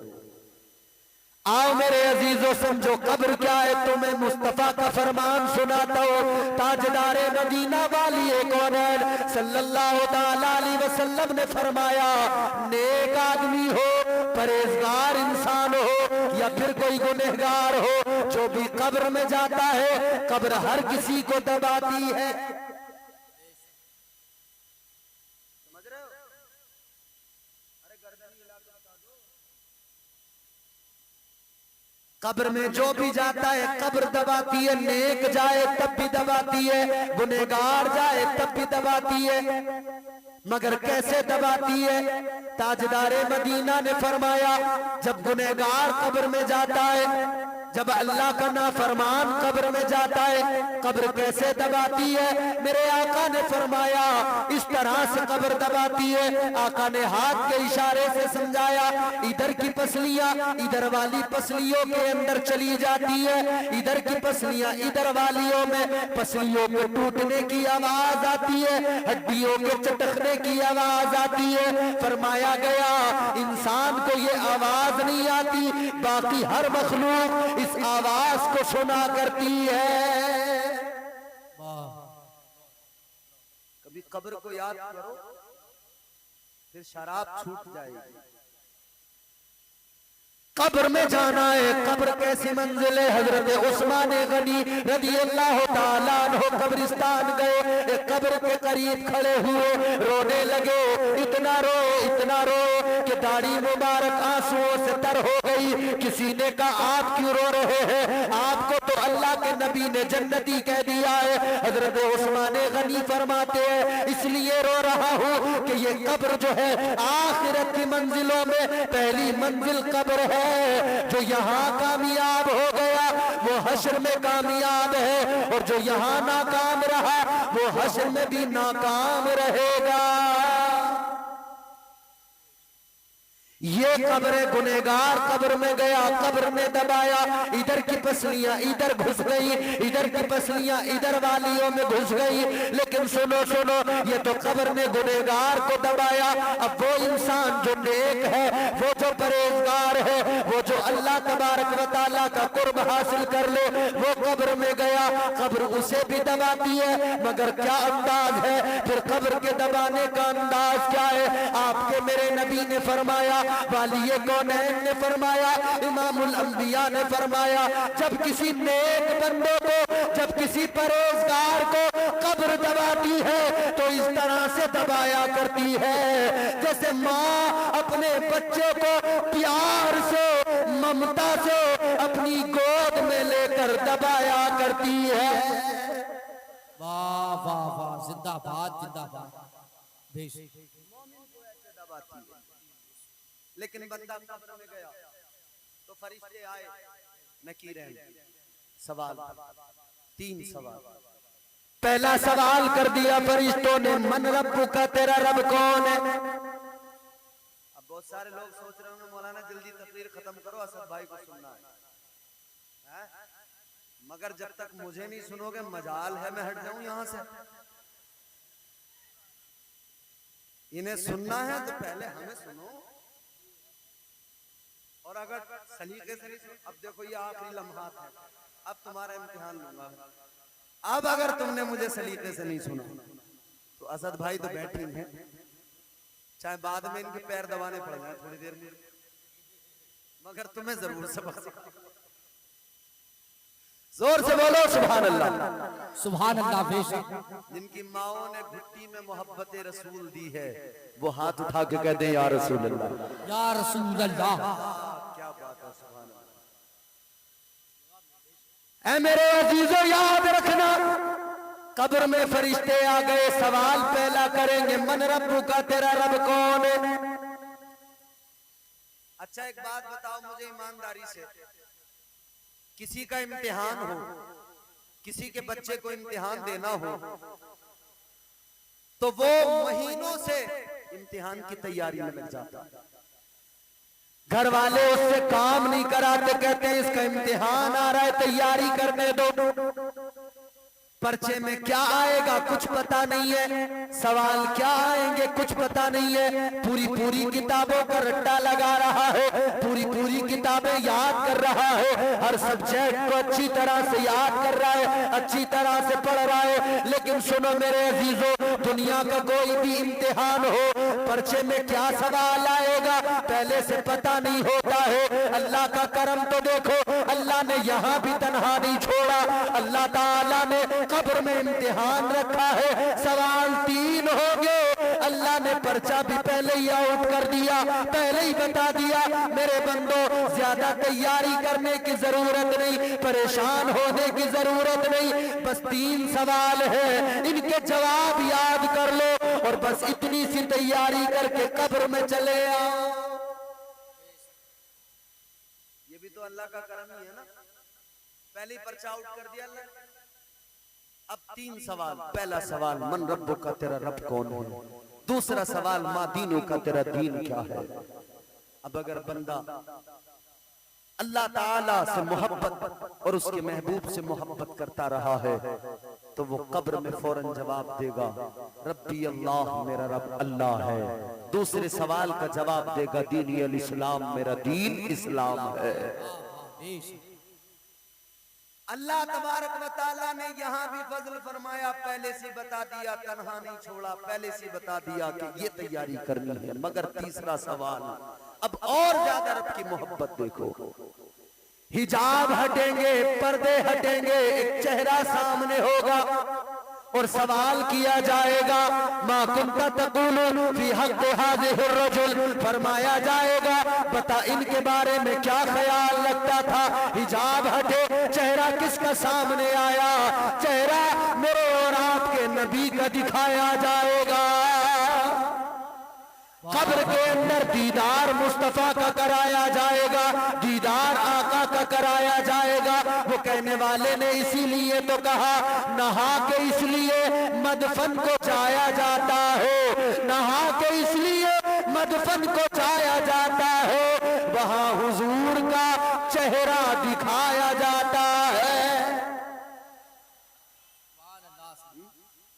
आओ मेरे अजीजों, समझो कब्र क्या है। तुम्हें मुस्तफा का फरमान सुनाता हूँ। ताजदारे मदीना वाली कौनैन सल्लल्लाहु ताला अलैहि वसल्लम ने फरमाया, नेक आदमी हो, परहेजगार इंसान हो या फिर कोई गुनहगार हो, जो भी कब्र में जाता है, कब्र हर किसी को दबाती है। समझ रहे हो? अरे गर्दनी हिला के बता दो। कब्र में जो भी जाता है कब्र दबाती है। नेक जाए तब भी दबाती है, गुनहगार जाए तब भी दबाती है। मगर कैसे दबाती है? ताजदारे मदीना ने फरमाया, जब गुनहगार कब्र में जाता है, जब अल्लाह का नाफरमान कब्र में जाता है, कब्र कैसे दबाती है? मेरे आका ने फरमाया, इस तरह से कब्र दबाती है। आका ने हाथ के इशारे से समझाया, इधर की पसलियां इधर वाली पसलियों के अंदर चली जाती है, इधर की पसलियां इधर वालियों में, पसलियों के टूटने की आवाज आती है, हड्डियों के चटकने की आवाज आती है। फरमाया गया, इंसान को ये आवाज नहीं आती, बाकी हर मखलूक इस आवाज को सुना करती है। कभी कब्र को याद करो, फिर शराब छूट जाएगी। कब्र में जाना है, कब्र कैसी मंजिल है। हजरत उस्मान गनी रज़ी अल्लाह ताला अन्हु कब्रिस्तान गए, एक कब्र के करीब खड़े हुए, रोने लगे। इतना रो कि दाढ़ी मुबारक आंसुओं से तर हो गई। किसी ने कहा, आप क्यों रो रहे हैं? आपको तो अल्लाह के नबी ने जन्नती कह दिया है। हजरत उस्मान गनी फरमाते हैं, इसलिए रो रहा हूँ कि ये कब्र जो है आखिरत की मंजिलों में पहली मंजिल कब्र है। जो यहाँ कामयाब हो गया वो हश्र में कामयाब है, और जो यहाँ नाकाम रहा वो हश्र में भी नाकाम रहेगा। ये कब्र गुनहगार कब्र में गया, कब्र में दबाया, इधर की पसलियां इधर घुस गई, इधर की पसलियां इधर वालियों में घुस गई। लेकिन सुनो, ये तो कब्र ने गुनहगार को दबाया। अब वो इंसान जो नेक है, वो जो परहेजगार है, वो जो अल्लाह तबारक व तआला का कुर्ब हासिल कर ले, वो कब्र में गया, कब्र उसे भी दबाती है। मगर क्या अंदाज है? फिर कब्र के दबाने का अंदाज क्या है? आपके मेरे नबी ने फरमाया, वालिये कौनैन ने फरमाया, इमामुल अंबिया ने फरमाया, जब किसी नेक बंदे को, जब किसी परहेजगार को कब्र दबाती है तो इस तरह से दबाया करती है जैसे माँ अपने बच्चे को प्यार से, ममता से अपनी गोद में लेकर दबाया करती है। वाह वाह वाह, जिंदाबाद जिंदाबाद। दबाती है। लेकिन बंदा कब्र में गया तो फरिश्ते आए, नकीरें, सवाल, 3 सवाल। पहला सवाल कर दिया फरिश्तों ने, मन रब्बुका, तेरा रब कौन है? अब बहुत सारे लोग सोच रहे होंगे, मौलाना जल्दी तकरीर खत्म करो, असद भाई को सुनना है? मगर जब तक मुझे नहीं सुनोगे मजाल है मैं हट जाऊं यहां से। इन्हें सुनना है तो पहले हमें सुनो, और अगर सलीके से नहीं सुनो, अब देखो ये आखिरी लम्हात है, अब तुम्हारा इम्तिहान लूंगा। अब अगर तुमने मुझे सलीके से नहीं सुना तो असद भाई तो बैठे हैं, चाहे बाद में इनके पैर दबाने पड़ जाए थोड़ी देर में, मगर तुम्हें जरूर सबक सिखाऊंगा। जोर से बोलो सुभान अल्लाह, सुभान अल्लाह। बेशक जिनकी माओ ने घुट्टी में मोहब्बत रसूल दी है, वो हाथ उठा के कहते हैं या रसूल अल्लाह, या रसूल अल्लाह। क्या बात है, सुभान अल्लाह। ऐ मेरे अजीजों याद रखना, कब्र में फरिश्ते आ गए, सवाल पहला करेंगे, मन रब्बुका, तेरा रब कौन है? अच्छा एक बात बताओ मुझे ईमानदारी से, किसी का इम्तिहान हो, किसी के बच्चे को इम्तिहान देना हो, तो वो महीनों से इम्तिहान की तैयारी में लग जाता है। घर वाले उससे काम नहीं कराते, कहते हैं इसका इम्तिहान आ रहा है तैयारी करने दो। पर्चे में क्या आएगा कुछ पता नहीं है, सवाल क्या आएंगे कुछ पता नहीं है। पूरी पूरी किताबों का रट्टा लगा रहा है, पूरी पूरी किताबें याद कर रहा है, हर सब्जेक्ट को अच्छी तरह से याद कर रहा है, अच्छी तरह से पढ़ रहा है। लेकिन सुनो मेरे अजीजों, दुनिया का कोई भी इम्तिहान हो, पर्चे में क्या सवाल आएगा पहले से पता नहीं होता है। अल्लाह का करम तो देखो, अल्लाह ने यहाँ भी तन्हा नहीं छोड़ा। अल्लाह ताला ने कब्र में इम्तिहान रखा है, सवाल 3 होंगे। अल्लाह ने पर्चा भी पहले ही आउट कर दिया, पहले ही बता दिया मेरे बंदो ज्यादा तैयारी करने की जरूरत नहीं, परेशान होने की जरूरत नहीं, बस 3 सवाल है, इनके जवाब याद कर लो और बस इतनी सी तैयारी करके कब्र में चले आओ। ये भी तो अल्लाह का करम ही है ना, पहले ही पर्चा आउट कर दिया अल्लाह ने। अब 3 सवाल, पहला सवाल मन रब्बो का, तेरा रब कौन है। दूसरा सवाल माँ दीनों का, तेरा दीन क्या है। अब अगर बंदा अल्लाह ताला से मोहब्बत और उसके महबूब से मोहब्बत करता रहा है तो वो कब्र में फौरन जवाब देगा रब्बी अल्लाह, मेरा रब अल्लाह है। दूसरे सवाल का जवाब देगा दीनी अल इस्लाम, मेरा दीन इस्लाम है। अल्लाह तबारक व तआला ने यहाँ भी फजल फरमाया, पहले से बता दिया, तन्हा नहीं छोड़ा, पहले से बता दिया कि ये तैयारी करनी है। मगर तीसरा सवाल, अब और ज्यादा रब की मोहब्बत देखो। हिजाब हटेंगे, पर्दे हटेंगे, एक चेहरा सामने होगा और सवाल किया जाएगा मा कुंता तक़ूलू फी हक़्क़ि हाज़िहिर रजुल, फरमाया जाएगा बता इनके बारे में क्या ख्याल लगता था। हिजाब हटे, चेहरा किसका सामने आया, चेहरा मेरे और आपके नबी का दिखाया जाएगा। कब्र के अंदर दीदार मुस्तफा का कराया जाएगा, दीदार आका का कराया जाएगा। वो कहने वाले ने इसीलिए तो कहा नहा के इसलिए मदफन को जाया जाता है, नहा के इसलिए मदफन को जाया जाता है, वहां हुजूर का चेहरा दिखाया जाता है।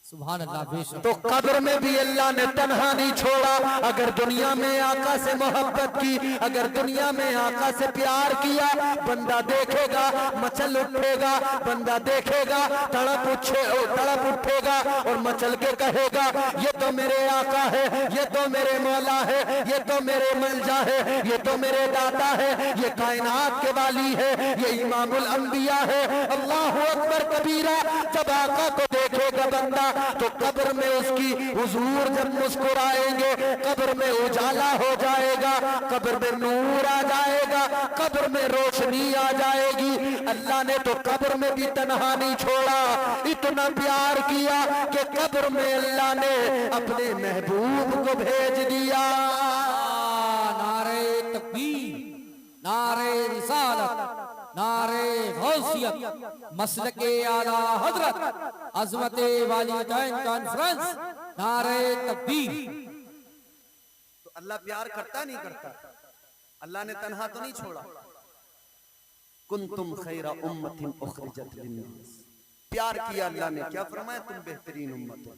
सुभान अल्लाह। तो कब्र में भी अल्लाह ने तन्हा नहीं छोड़ा। अगर दुनिया में आका से मोहब्बत की, अगर दुनिया में आका से प्यार किया, बंदा देखेगा मचल उठेगा, बंदा देखेगा तड़प उठेगा और मचल के कहेगा ये तो मेरे आका है, ये तो मेरे मौला है, ये तो मेरे मलजा है, ये तो मेरे दाता है, ये कायनात के वाली है, ये इमामुल अंबिया है। अल्लाह अकबर कबीरा। जब आका को देखेगा बंदा तो कब्र में उसकी हुजूर जब मुस्कुराएंगे, कब्र में उजाला हो जाएगा, कब्र में नूर आ जाएगा, कब्र में रोशनी आ जाएगी। अल्लाह ने तो कब्र में भी तन्हा नहीं छोड़ा, इतना प्यार किया कि कब्र में अल्लाह ने अपने महबूब को भेज दिया। नारे तकबीर, नारे रिसालत, नारे गौसियत, मसलके आला हजरत, अज़मते वालिदैन कॉन्फ्रेंस, नारे तकबीर। तो अल्लाह प्यार करता नहीं करता, अल्लाह ने तन्हा तो नहीं छोड़ा। कुंतुम खैरा उम्मतिन उखरिजत लिन्नास, प्यार किया अल्लाह ने, क्या फरमाया तुम बेहतरीन उम्मत हो।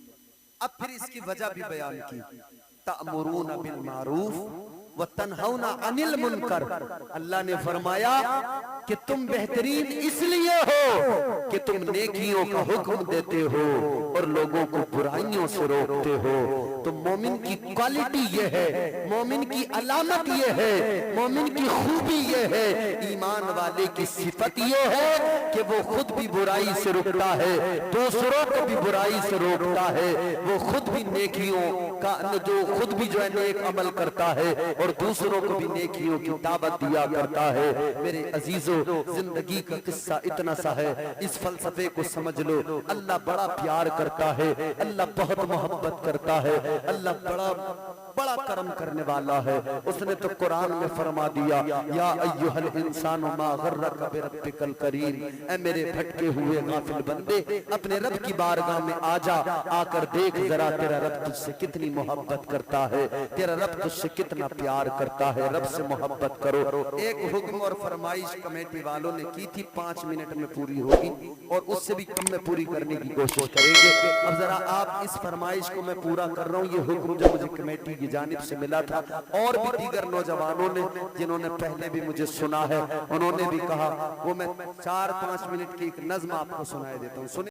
अब फिर इसकी वजह भी बयान की, तअमुरूना बिल मारूफ व तन्हौना अनिल मुनकर। अल्लाह ने फरमाया कि तुम बेहतरीन इसलिए हो कि तुम नेकियों का हुक्म देते हो और लोगों को बुराइयों से रोकते हो। तो मोमिन की क्वालिटी ये है, मोमिन की अलामत ये है, मोमिन की खूबी ये है, ईमान वाले की सिफत ये है कि वो खुद भी बुराई से रुकता है, दूसरों को भी बुराई से रोकता है, वो खुद भी नेकियों का जो खुद भी जो है नेक अमल करता है और दूसरों को भी नेकियों की दावत दिया करता है। मेरे अजीजों, जिंदगी का किस्सा इतना सा है, इस फलसफे को समझ लो। अल्लाह बड़ा प्यार करता है, अल्लाह बहुत मोहब्बत करता है, अल्लाह बड़ा करम करने वाला है। उसने तो कुरान में फरमा दिया, या अय्युहल इंसानु मा गर्रका बिरब्बिकल करीम, ऐ मेरे भटके हुए गाफिल बंदे, अपने रब की बारगाह में आजा, आकर देख जरा तेरा रब तुझसे कितनी मोहब्बत करता है, तेरा रब तुझसे कितना प्यार करता है। रब से मोहब्बत करो। एक हुक्म और फरमाइश कमेटी वालों ने की थी, 5 मिनट में पूरी होगी और उससे भी कम में पूरी करने की कोशिश करेंगे। अब जरा आप इस फरमाइश को मैं पूरा कर रहा हूँ। ये हुक्म जो मुझे कमेटी की जानिब से मिला था, और भी दीगर नौजवानों ने जिन्होंने पहले भी मुझे सुना है, उन्होंने भी कहा, वो मैं 4-5 मिनट की एक नज्म आपको सुनाए देता हूँ। सुनिए।